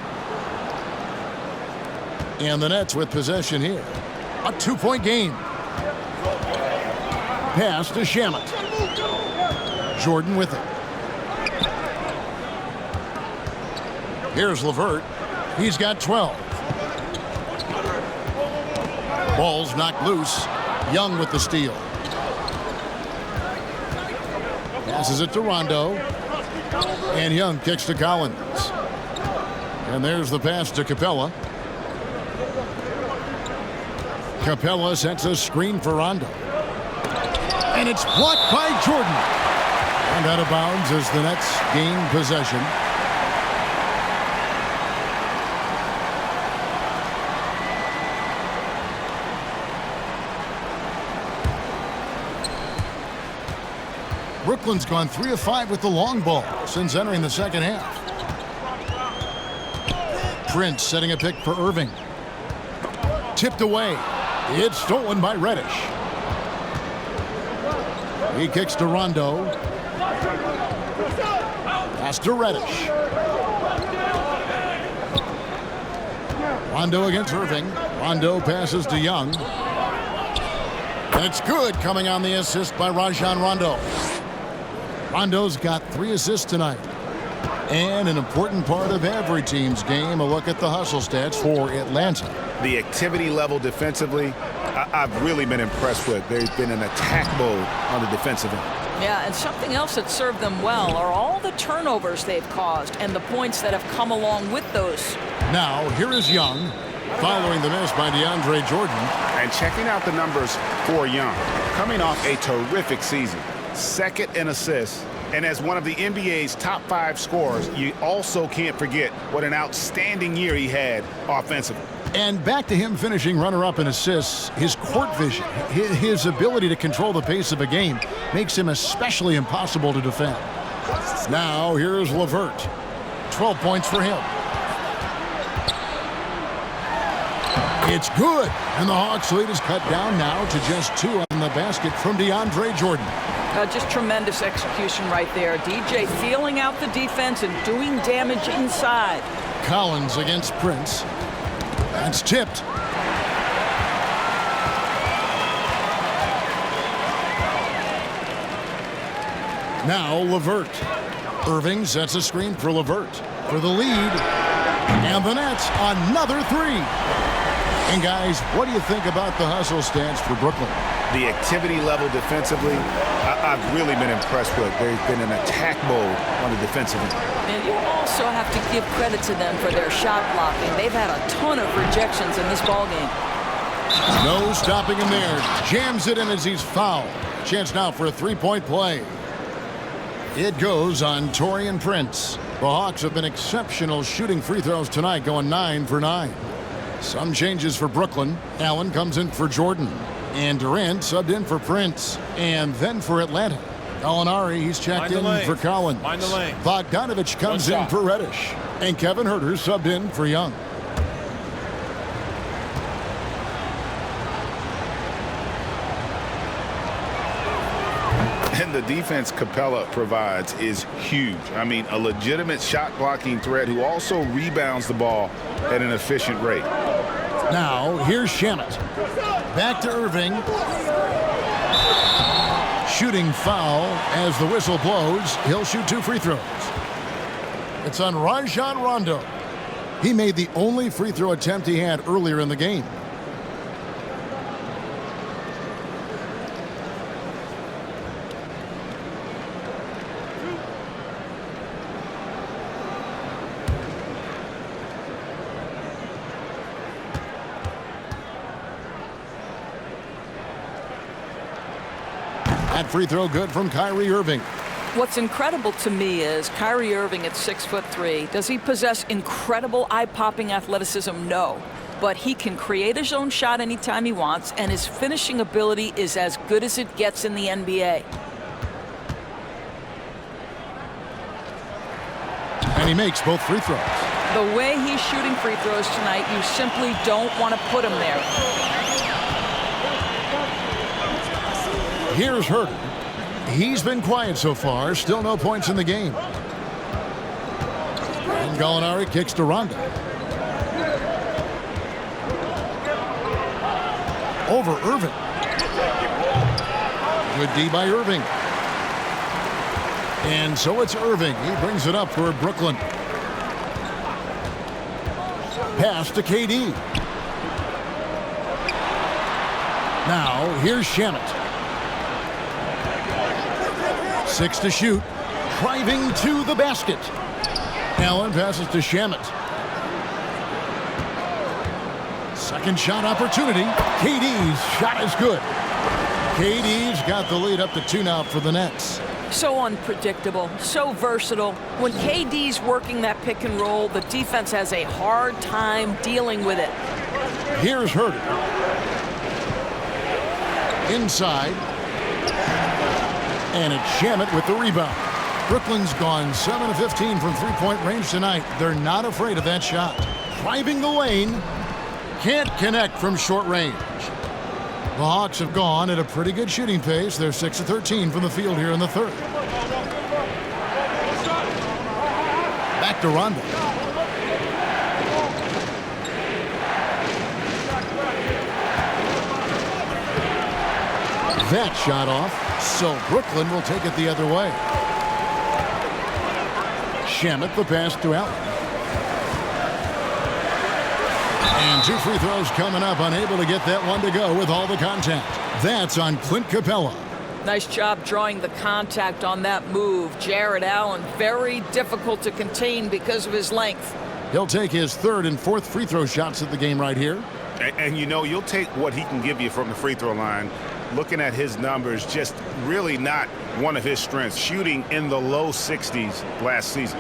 And the Nets with possession here. A 2-point game. Pass to Shamet. Jordan with it. Here's LeVert. He's got 12. Ball's knocked loose. Young with the steal. Passes it to Rondo. And Young kicks to Collins. And there's the pass to Capella. Capella sets a screen for Rondo. And it's blocked by Jordan. And out of bounds as the Nets gain possession. Brooklyn's gone 3 of 5 with the long ball since entering the second half. Prince setting a pick for Irving. Tipped away. It's stolen by Reddish. He kicks to Rondo. Pass to Reddish. Rondo against Irving. Rondo passes to Young. And it's good, coming on the assist by Rajon Rondo. Rondo's got 3 assists tonight. And an important part of every team's game, a look at the hustle stats for Atlanta. The activity level defensively, I've really been impressed with. There's been an attack mode on the defensive end. Yeah, and something else that served them well are all the turnovers they've caused and the points that have come along with those. Now, here is Young, following the miss by DeAndre Jordan. And checking out the numbers for Young, coming off a terrific season. Second in assists, and as one of the NBA's top 5 scorers, you also can't forget what an outstanding year he had offensively. And back to him finishing runner-up in assists, his court vision, his ability to control the pace of a game makes him especially impossible to defend. Now, here's LeVert. 12 points for him. It's good, and the Hawks lead is cut down now to just 2 on the basket from DeAndre Jordan. Just tremendous execution right there. DJ feeling out the defense and doing damage inside. Collins against Prince. That's tipped. Now Levert. Irving sets a screen for Levert for the lead. And the Nets, another three. And guys, what do you think about the hustle stance for Brooklyn? The activity level defensively, I've really been impressed with. They've been in attack mode on the defensive end. And you also have to give credit to them for their shot blocking. They've had a ton of rejections in this ballgame. No stopping him there. Jams it in as he's fouled. Chance now for a three-point play. It goes on Taurean Prince. The Hawks have been exceptional shooting free throws tonight, going 9 for 9. Some changes for Brooklyn. Allen comes in for Jordan. And Durant subbed in for Prince. And then for Atlanta, Gallinari, he's checked in for Collins. Bogdanovich comes in for Reddish. And Kevin Huerter subbed in for Young. And the defense Capella provides is huge. I mean, a legitimate shot blocking threat who also rebounds the ball at an efficient rate. Now, here's Shamet. Back to Irving. Shooting foul as the whistle blows. He'll shoot 2 free throws. It's on Rajon Rondo. He made the only free throw attempt he had earlier in the game. That free throw good from Kyrie Irving. What's incredible to me is Kyrie Irving at 6'3". Does he possess incredible eye-popping athleticism? No. But he can create his own shot anytime he wants, and his finishing ability is as good as it gets in the NBA. And he makes both free throws. The way he's shooting free throws tonight, you simply don't want to put him there. Here's Huerter. He's been quiet so far. Still no points in the game. And Gallinari kicks to Rondo. Over Irving. Good D by Irving. And so it's Irving. He brings it up for Brooklyn. Pass to KD. Now here's Shamet. 6 to shoot. Driving to the basket. Allen passes to Shamet. Second shot opportunity. KD's shot is good. KD's got the lead up to 2 now for the Nets. So unpredictable, so versatile. When KD's working that pick and roll, the defense has a hard time dealing with it. Here's Huerter. Inside. And it's Shamet with the rebound. Brooklyn's gone 7 of 15 from three-point range tonight. They're not afraid of that shot. Driving the lane. Can't connect from short range. The Hawks have gone at a pretty good shooting pace. They're 6 of 13 from the field here in the third. Back to Rondo. That shot off. So Brooklyn will take it the other way. Shamet the pass to Allen. And 2 free throws coming up. Unable to get that one to go with all the contact. That's on Clint Capella. Nice job drawing the contact on that move. Jared Allen, very difficult to contain because of his length. He'll take his 3rd and 4th free throw shots at the game right here. And you know, you'll take what he can give you from the free throw line. Looking at his numbers, just really not one of his strengths. Shooting in the low 60s last season.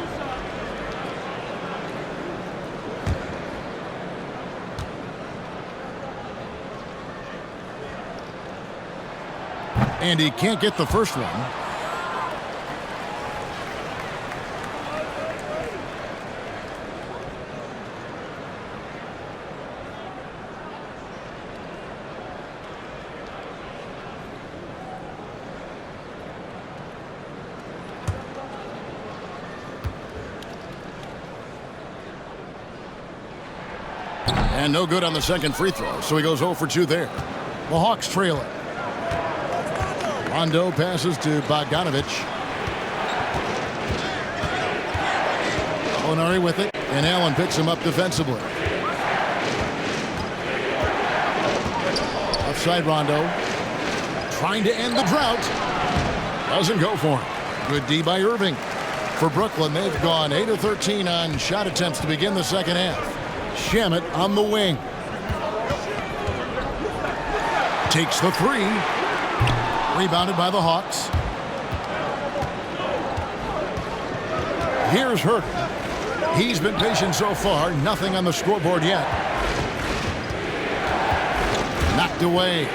And he can't get the first one. And no good on the second free throw, so he goes 0 for 2 there. The Hawks trail it. Rondo passes to Bogdanovich. Gallinari with it, and Allen picks him up defensively. Offside Rondo. Trying to end the drought. Doesn't go for him. Good D by Irving. For Brooklyn, they've gone 8 of 13 on shot attempts to begin the second half. Shamet on the wing. Takes the three. Rebounded by the Hawks. Here's Hurt. He's been patient so far. Nothing on the scoreboard yet. Knocked away.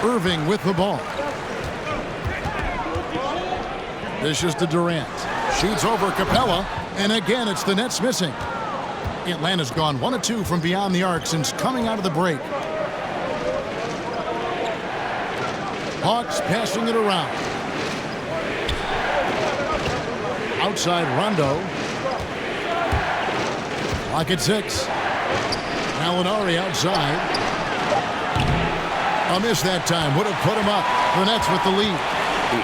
Irving with the ball. Dishes to Durant. Shoots over Capella. And again, it's the Nets missing. Atlanta's gone 1 of 2 from beyond the arc since coming out of the break. Hawks passing it around. Outside Rondo. Clock at 6. Gallinari outside. A miss that time. Would have put him up. The Nets with the lead.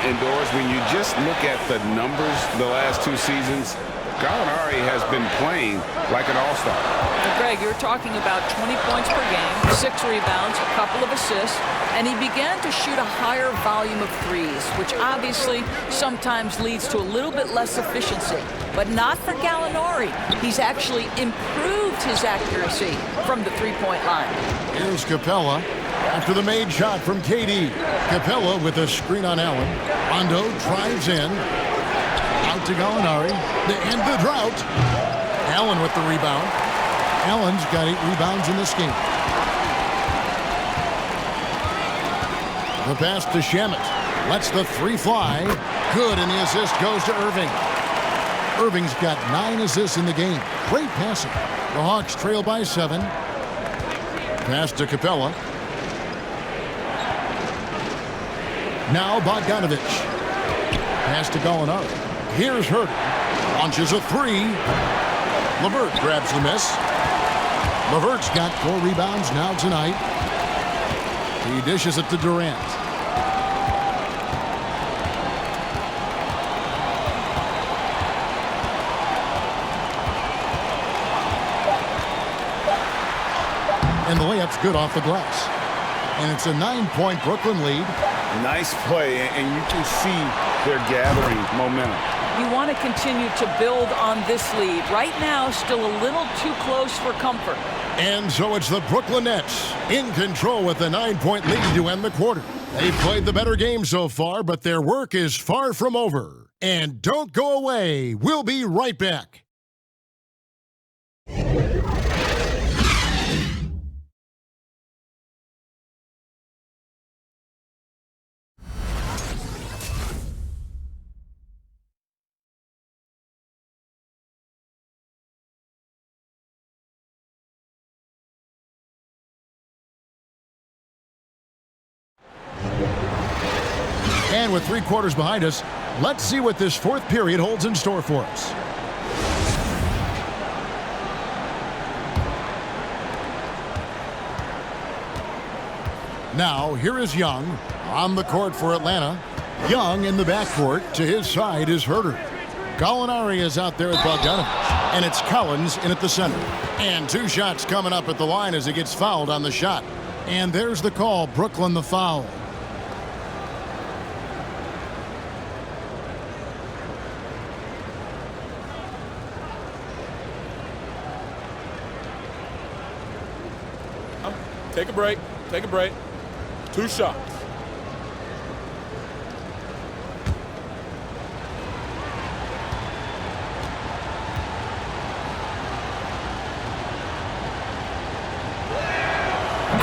And Doris, when you just look at the numbers the last 2 seasons, Gallinari has been playing like an all-star. Greg, you're talking about 20 points per game, 6 rebounds, a couple of assists, and he began to shoot a higher volume of threes, which obviously sometimes leads to a little bit less efficiency. But not for Gallinari. He's actually improved his accuracy from the three-point line. Here's Capella after the made shot from KD. Capella with a screen on Allen. Rondo drives in. Out to Gallinari. To end the drought. Allen with the rebound. Allen's got 8 rebounds in this game. The pass to Shamet. Lets the 3 fly. Good, and the assist goes to Irving. Irving's got 9 assists in the game. Great passing. The Hawks trail by 7. Pass to Capella. Now Bogdanovich. Pass to Gallinari. Here's Hurt. Launches a 3. LeVert grabs the miss. LeVert's got 4 rebounds now tonight. He dishes it to Durant. And the layup's good off the glass. And it's a 9-point Brooklyn lead. Nice play, and you can see they're gathering momentum. You want to continue to build on this lead. Right now, still a little too close for comfort. And so it's the Brooklyn Nets in control with a 9-point lead to end the quarter. They've played the better game so far, but their work is far from over. And don't go away. We'll be right back. And with 3 quarters behind us, let's see what this 4th period holds in store for us. Now, here is Young on the court for Atlanta. Young in the backcourt. To his side is Herter. Gallinari is out there with Bogdanovich. And it's Collins in at the center. And 2 shots coming up at the line as he gets fouled on the shot. And there's the call. Brooklyn the foul. Take a break. Take a break. 2 shots.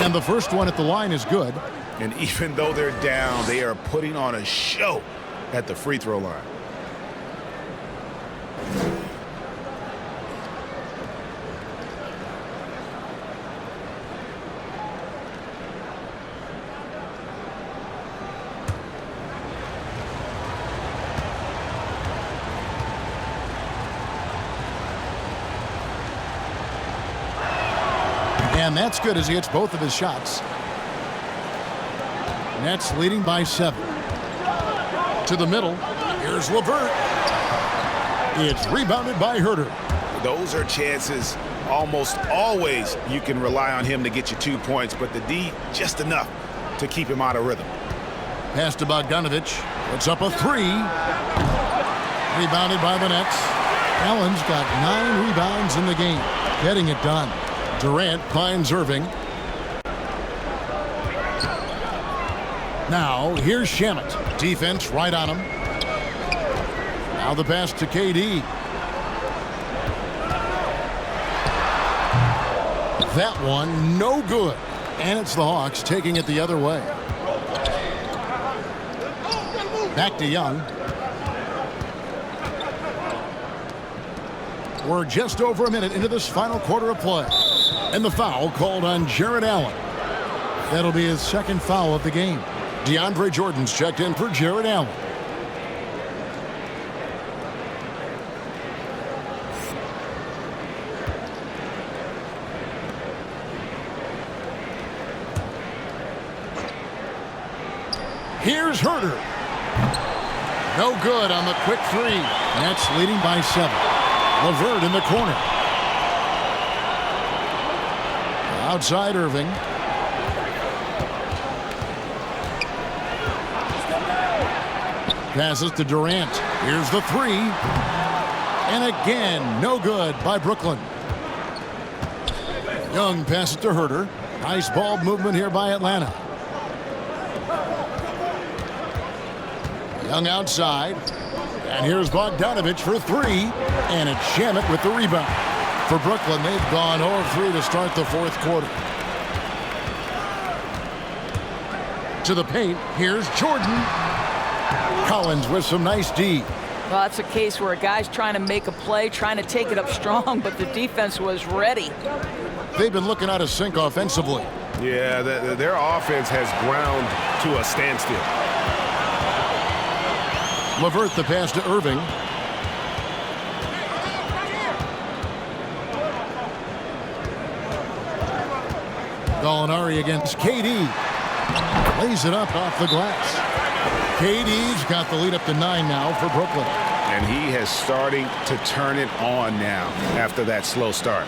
And the first one at the line is good. And even though they're down, they are putting on a show at the free throw line. And that's good as he hits both of his shots. Nets leading by 7. To the middle. Here's LeVert. It's rebounded by Herter. Those are chances almost always you can rely on him to get you 2 points, but the D just enough to keep him out of rhythm. Pass to Bogdanovich. Puts up a 3. Rebounded by the Nets. Allen's got 9 rebounds in the game. Getting it done. Durant finds Irving. Now, here's Shamet. Defense right on him. Now the pass to KD. That one, no good. And it's the Hawks taking it the other way. Back to Young. We're just over a minute into this final quarter of play. And the foul called on Jarrett Allen. That'll be his second foul of the game. DeAndre Jordan's checked in for Jarrett Allen. Here's Herter. No good on the quick 3. Nets leading by 7. LeVert in the corner. Outside Irving. Passes to Durant. Here's the 3. And again, no good by Brooklyn. Young passes to Herter. Nice ball movement here by Atlanta. Young outside. And here's Bogdanovich for 3. And it's Shamet with the rebound. For Brooklyn, they've gone 0-3 to start the fourth quarter. To the paint, here's Jordan. Collins with some nice D. Well, that's a case where a guy's trying to make a play, trying to take it up strong, but the defense was ready. They've been looking out of sync offensively. Yeah, their offense has ground to a standstill. LeVert the pass to Irving. Gallinari against KD. Lays it up off the glass. KD's got the lead up to 9 now for Brooklyn. And he has starting to turn it on now after that slow start.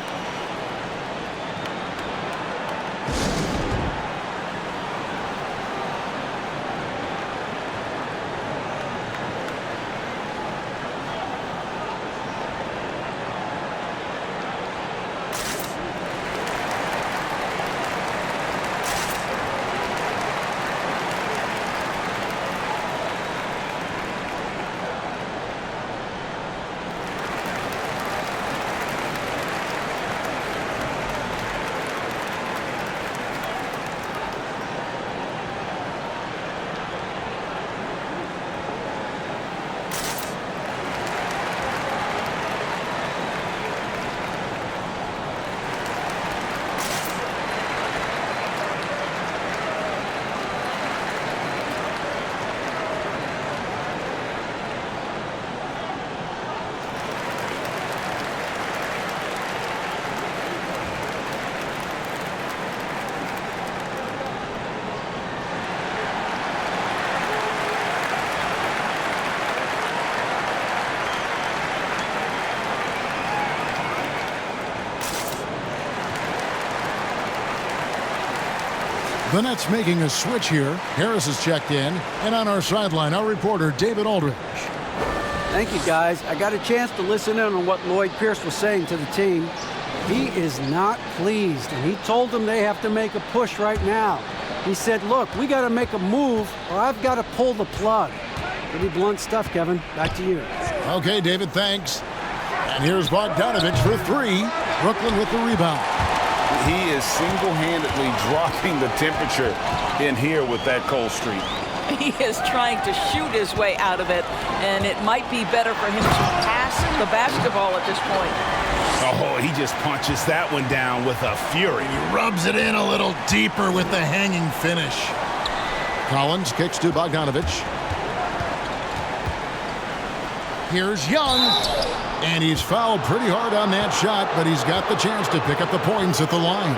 The Nets making a switch here. Harris is checked in. And on our sideline, our reporter, David Aldridge. Thank you, guys. I got a chance to listen in on what Lloyd Pierce was saying to the team. He is not pleased, and he told them they have to make a push right now. He said, look, we got to make a move, or I've got to pull the plug. Pretty blunt stuff, Kevin. Back to you. Okay, David, thanks. And here's Bogdanovich for 3. Brooklyn with the rebound. He is single-handedly dropping the temperature in here with that cold streak. He is trying to shoot his way out of it, and it might be better for him to pass the basketball at this point. Oh, he just punches that one down with a fury. He rubs it in a little deeper with the hanging finish. Collins kicks to Bogdanovich. Here's Young. And he's fouled pretty hard on that shot, but he's got the chance to pick up the points at the line.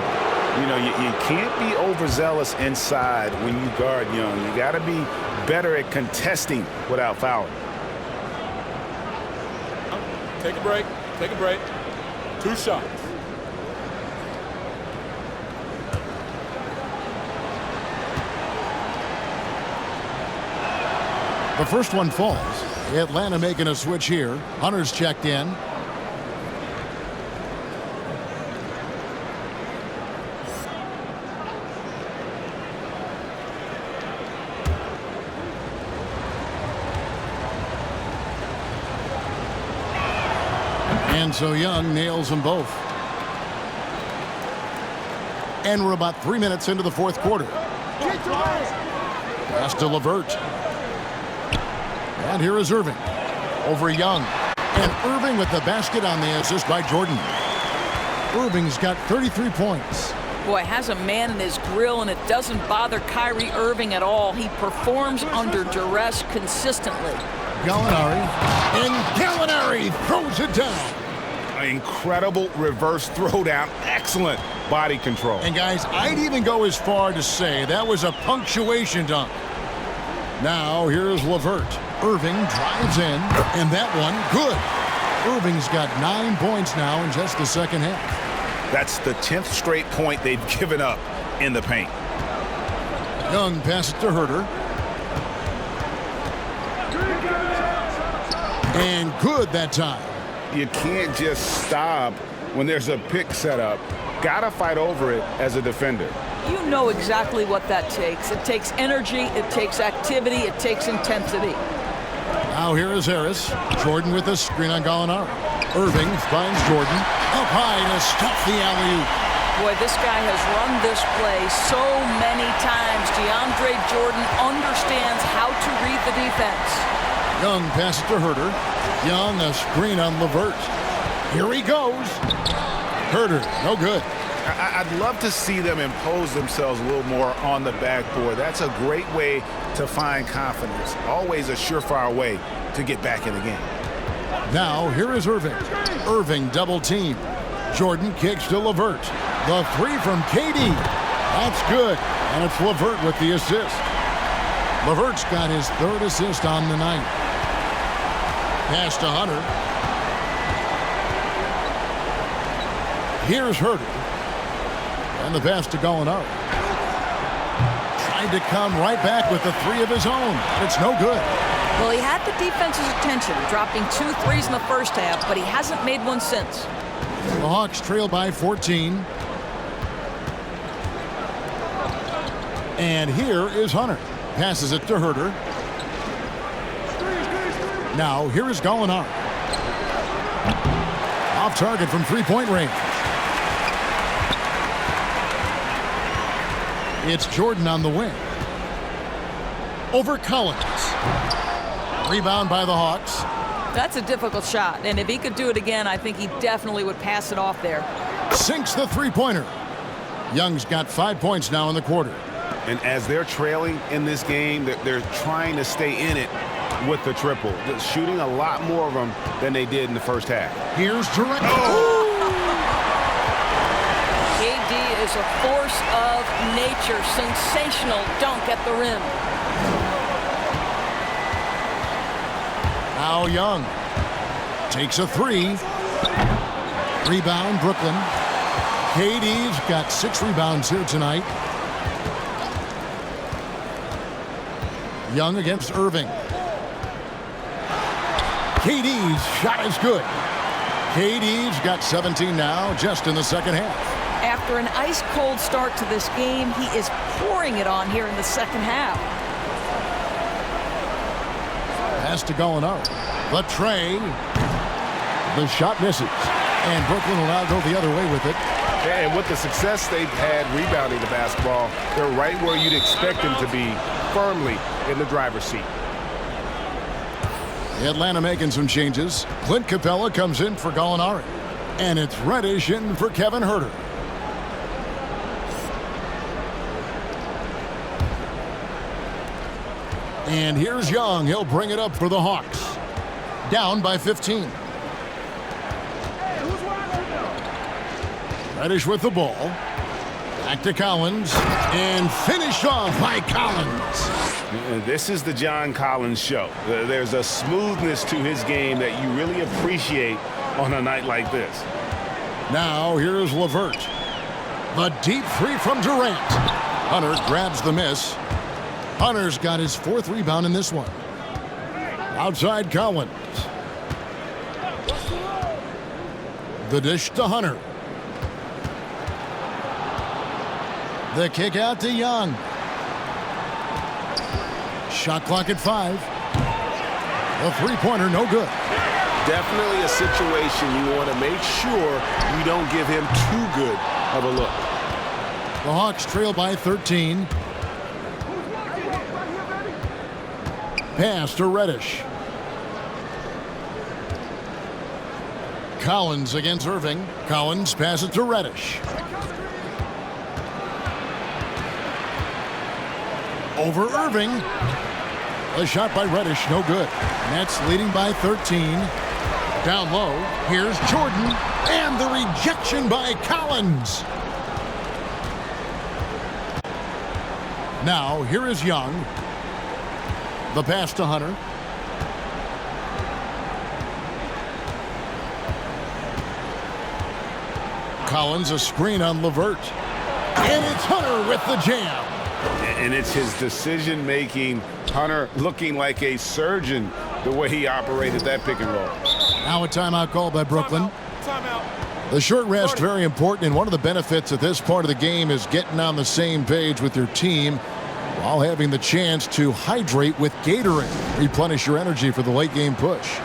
You know, you can't be overzealous inside when you guard Young. You got to be better at contesting without fouling. Take a break. Take a break. 2 shots. The first one falls. Atlanta making a switch here. Hunter's checked in. And so Young nails them both. And we're about 3 minutes into the fourth quarter. Pass to LeVert. And here is Irving over Young. And Irving with the basket on the assist by Jordan. Irving's got 33 points. Boy, has a man in his grill, and it doesn't bother Kyrie Irving at all. He performs under duress consistently. Gallinari. And Gallinari throws it down. An incredible reverse throwdown. Excellent body control. And guys, I'd even go as far to say that was a punctuation dunk. Now here's LeVert. Irving drives in, and that one, good. Irving's got 9 points now in just the second half. That's the 10th straight point they've given up in the paint. Young passes to Herter. And good that time. You can't just stop when there's a pick set up. Gotta fight over it as a defender. You know exactly what that takes. It takes energy, it takes activity, it takes intensity. Now here is Harris. Jordan with a screen on Gallinari. Irving finds Jordan. Up high to stuff the alley-oop. Boy, this guy has run this play so many times. DeAndre Jordan understands how to read the defense. Young passes to Herter. Young a screen on LeVert. Here he goes. Herter, no good. I'd love to see them impose themselves a little more on the backboard. That's a great way to find confidence. Always a surefire way to get back in the game. Now, here is Irving. Irving double team. Jordan kicks to LeVert. The three from KD. That's good. And it's LeVert with the assist. LeVert's got his 3rd assist on the night. Pass to Hunter. Here's Herter. And the pass to Gallinari. Tried to come right back with the 3 of his own. It's no good. Well, he had the defense's attention, dropping 2 threes in the first half, but he hasn't made one since. The Hawks trail by 14. And here is Hunter. Passes it to Herter. Now, here is Gallinari. Off target from 3-point range. It's Jordan on the wing. Over Collins. Rebound by the Hawks. That's a difficult shot, and if he could do it again, I think he definitely would pass it off there. Sinks the 3-pointer. Young's got 5 points now in the quarter. And as they're trailing in this game, they're trying to stay in it with the triple. They're shooting a lot more of them than they did in the first half. Here's Durant. KD is a force of nature. Sensational dunk at the rim. Now Young takes a 3. Rebound, Brooklyn. KD's got 6 rebounds here tonight. Young against Irving. KD's shot is good. KD's got 17 now just in the second half. After an ice-cold start to this game, he is pouring it on here in the second half. Pass to Gallinari. The tray. The shot misses. And Brooklyn will now go the other way with it. And with the success they've had rebounding the basketball, they're right where you'd expect them to be, firmly in the driver's seat. Atlanta making some changes. Clint Capella comes in for Gallinari. And it's Reddish in for Kevin Herter. And here's Young. He'll bring it up for the Hawks. Down by 15. Reddish with the ball. Back to Collins. And finished off by Collins. This is the John Collins show. There's a smoothness to his game that you really appreciate on a night like this. Now here's LeVert. The deep three from Durant. Hunter grabs the miss. Hunter's got his 4th rebound in this one. Outside Collins. The dish to Hunter. The kick out to Young. Shot clock at 5. The three-pointer no good. Definitely a situation you want to make sure you don't give him too good of a look. The Hawks trail by 13. Pass to Reddish. Collins against Irving. Collins passes to Reddish. Over Irving. A shot by Reddish, no good. Nets leading by 13. Down low, here's Jordan. And the rejection by Collins. Now, here is Young. The pass to Hunter. Collins, a screen on LeVert. And it's Hunter with the jam. And it's his decision-making. Hunter looking like a surgeon the way he operated that pick and roll. Now a timeout called by Brooklyn. Timeout. The short rest, very important, and one of the benefits of this part of the game is getting on the same page with your team while having the chance to hydrate with Gatorade. Replenish your energy for the late game push.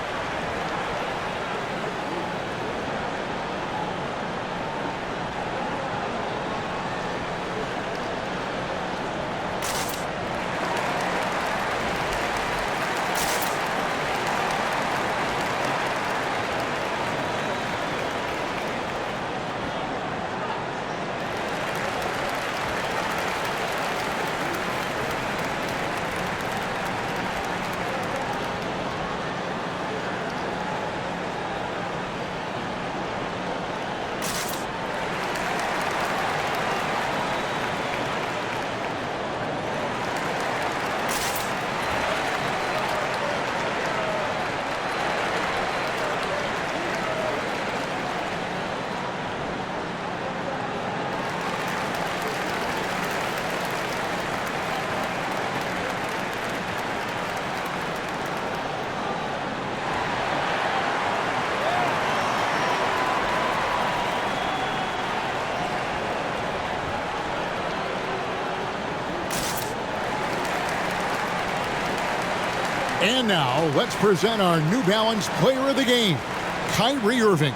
And now, let's present our New Balance Player of the Game, Kyrie Irving.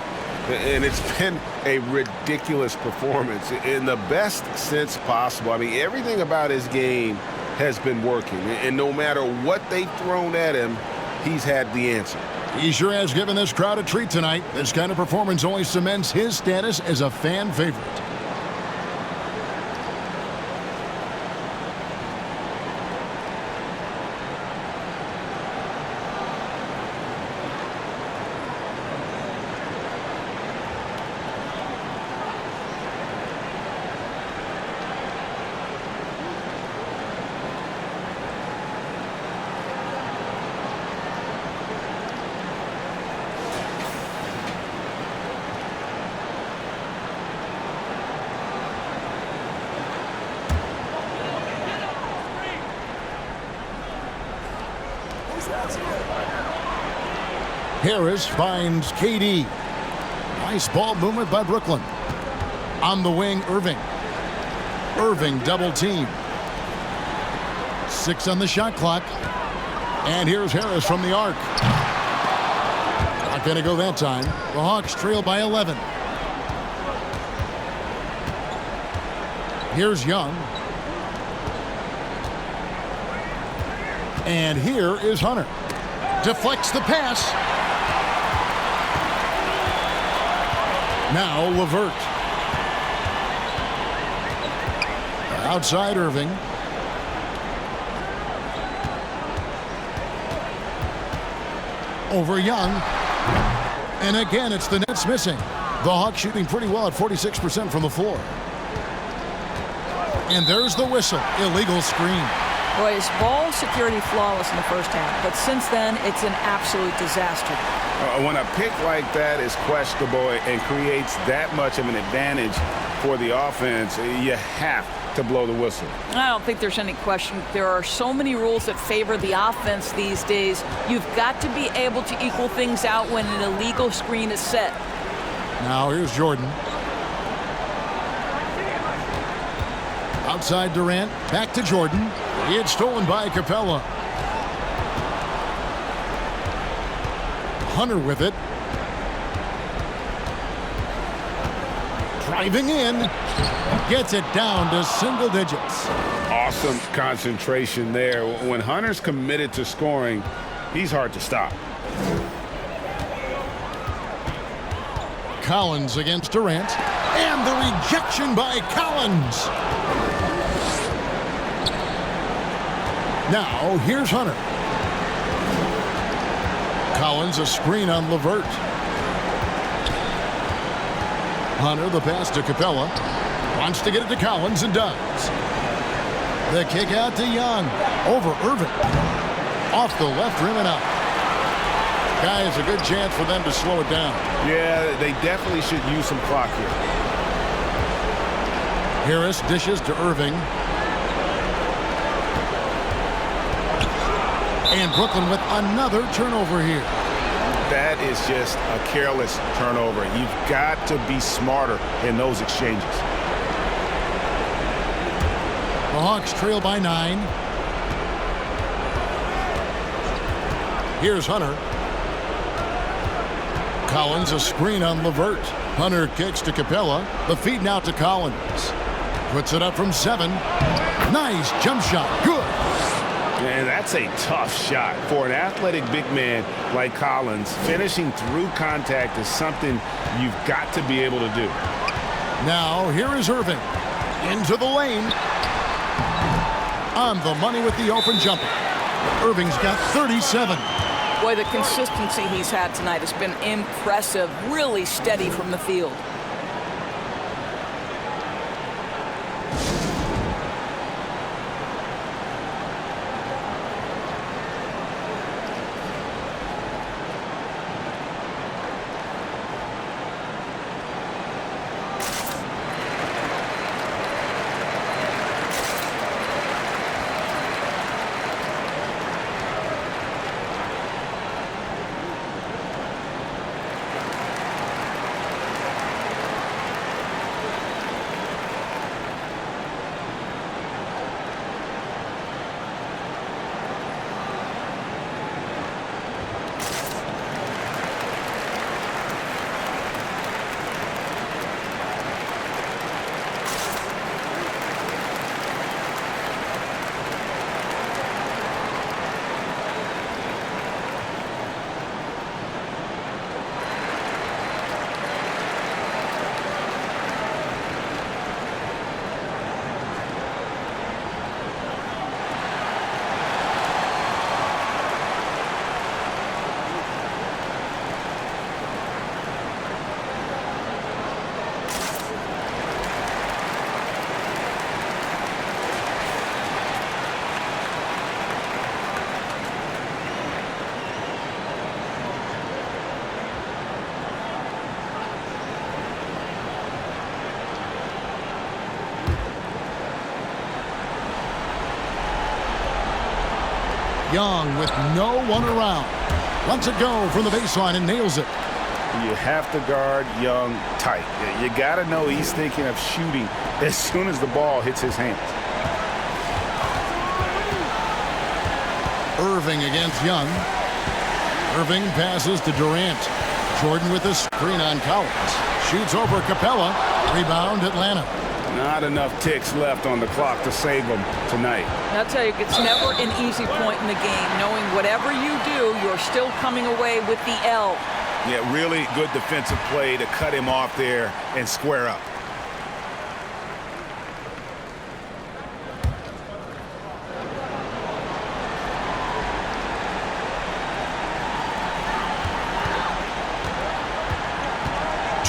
And it's been a ridiculous performance in the best sense possible. I mean, everything about his game has been working. And no matter what they've thrown at him, he's had the answer. He sure has given this crowd a treat tonight. This kind of performance only cements his status as a fan favorite. Harris finds KD. Nice ball movement by Brooklyn. On the wing, Irving. Irving double team. 6 on the shot clock. And here's Harris from the arc. Not going to go that time. The Hawks trail by 11. Here's Young. And here is Hunter. Deflects the pass. Now LeVert. Outside Irving. Over Young. And again, it's the Nets missing. The Hawks shooting pretty well at 46% from the floor. And there's the whistle. Illegal screen. Boy, his ball security flawless in the first half, but since then, it's an absolute disaster. When a pick like that is questionable and creates that much of an advantage for the offense, you have to blow the whistle. I don't think there's any question. There are so many rules that favor the offense these days. You've got to be able to equal things out when an illegal screen is set. Now here's Jordan. Outside Durant, back to Jordan. He had stolen by Capella. Hunter with it. Driving in. Gets it down to single digits. Awesome concentration there. When Hunter's committed to scoring, he's hard to stop. Collins against Durant. And the rejection by Collins. Now, here's Hunter. Collins, a screen on LeVert. Hunter, the pass to Capella. Wants to get it to Collins and does. The kick out to Young. Over Irving. Off the left rim and out. Guys, a good chance for them to slow it down. Yeah, they definitely should use some clock here. Harris dishes to Irving. And Brooklyn with another turnover here. That is just a careless turnover. You've got to be smarter in those exchanges. The Hawks trail by 9. Here's Hunter. Collins, a screen on LeVert. Hunter kicks to Capella. The feed now to Collins. Puts it up from 7. Nice jump shot. Good. And that's a tough shot for an athletic big man like Collins. Finishing through contact is something you've got to be able to do. Now, here is Irving. Into the lane. On the money with the open jumper. Irving's got 37. Boy, the consistency he's had tonight has been impressive. Really steady from the field. Young with no one around. Lets it go from the baseline and nails it. You have to guard Young tight. You got to know he's thinking of shooting as soon as the ball hits his hands. Irving against Young. Irving passes to Durant. Jordan with a screen on Collins. Shoots over Capella. Rebound Atlanta. Not enough ticks left on the clock to save them tonight. I'll tell you, it's never an easy point in the game, knowing whatever you do, you're still coming away with the L. Yeah, really good defensive play to cut him off there and square up.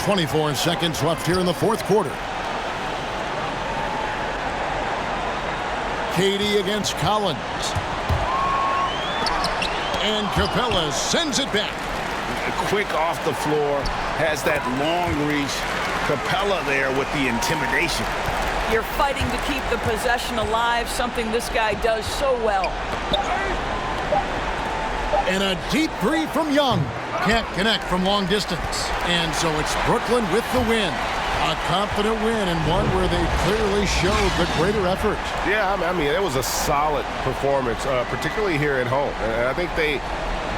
.24 seconds left here in the fourth quarter. KD against Collins. And Capella sends it back. Quick off the floor, has that long reach. Capella there with the intimidation. You're fighting to keep the possession alive, something this guy does so well. And a deep three from Young. Can't connect from long distance. And so it's Brooklyn with the win. A confident win, and one where they clearly showed the greater effort. Yeah, I mean, it was a solid performance, particularly here at home. And I think they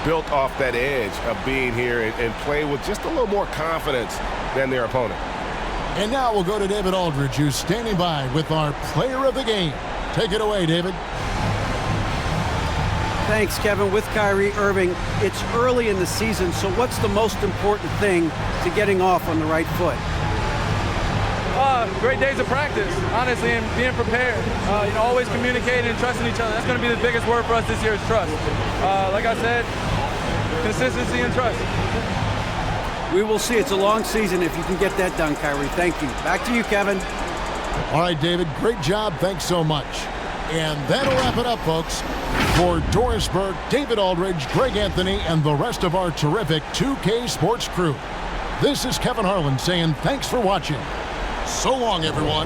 built off that edge of being here and play with just a little more confidence than their opponent. And now we'll go to David Aldridge, who's standing by with our player of the game. Take it away, David. Thanks, Kevin. With Kyrie Irving, it's early in the season, so what's the most important thing to getting off on the right foot? Great days of practice, honestly, and being prepared. Always communicating and trusting each other. That's going to be the biggest word for us this year is trust. Like I said, consistency and trust. We will see. It's a long season if you can get that done, Kyrie. Thank you. Back to you, Kevin. All right, David, great job. Thanks so much. And that'll wrap it up, folks. For Doris Burke, David Aldridge, Greg Anthony, and the rest of our terrific 2K Sports crew, this is Kevin Harlan saying thanks for watching. So long, everyone.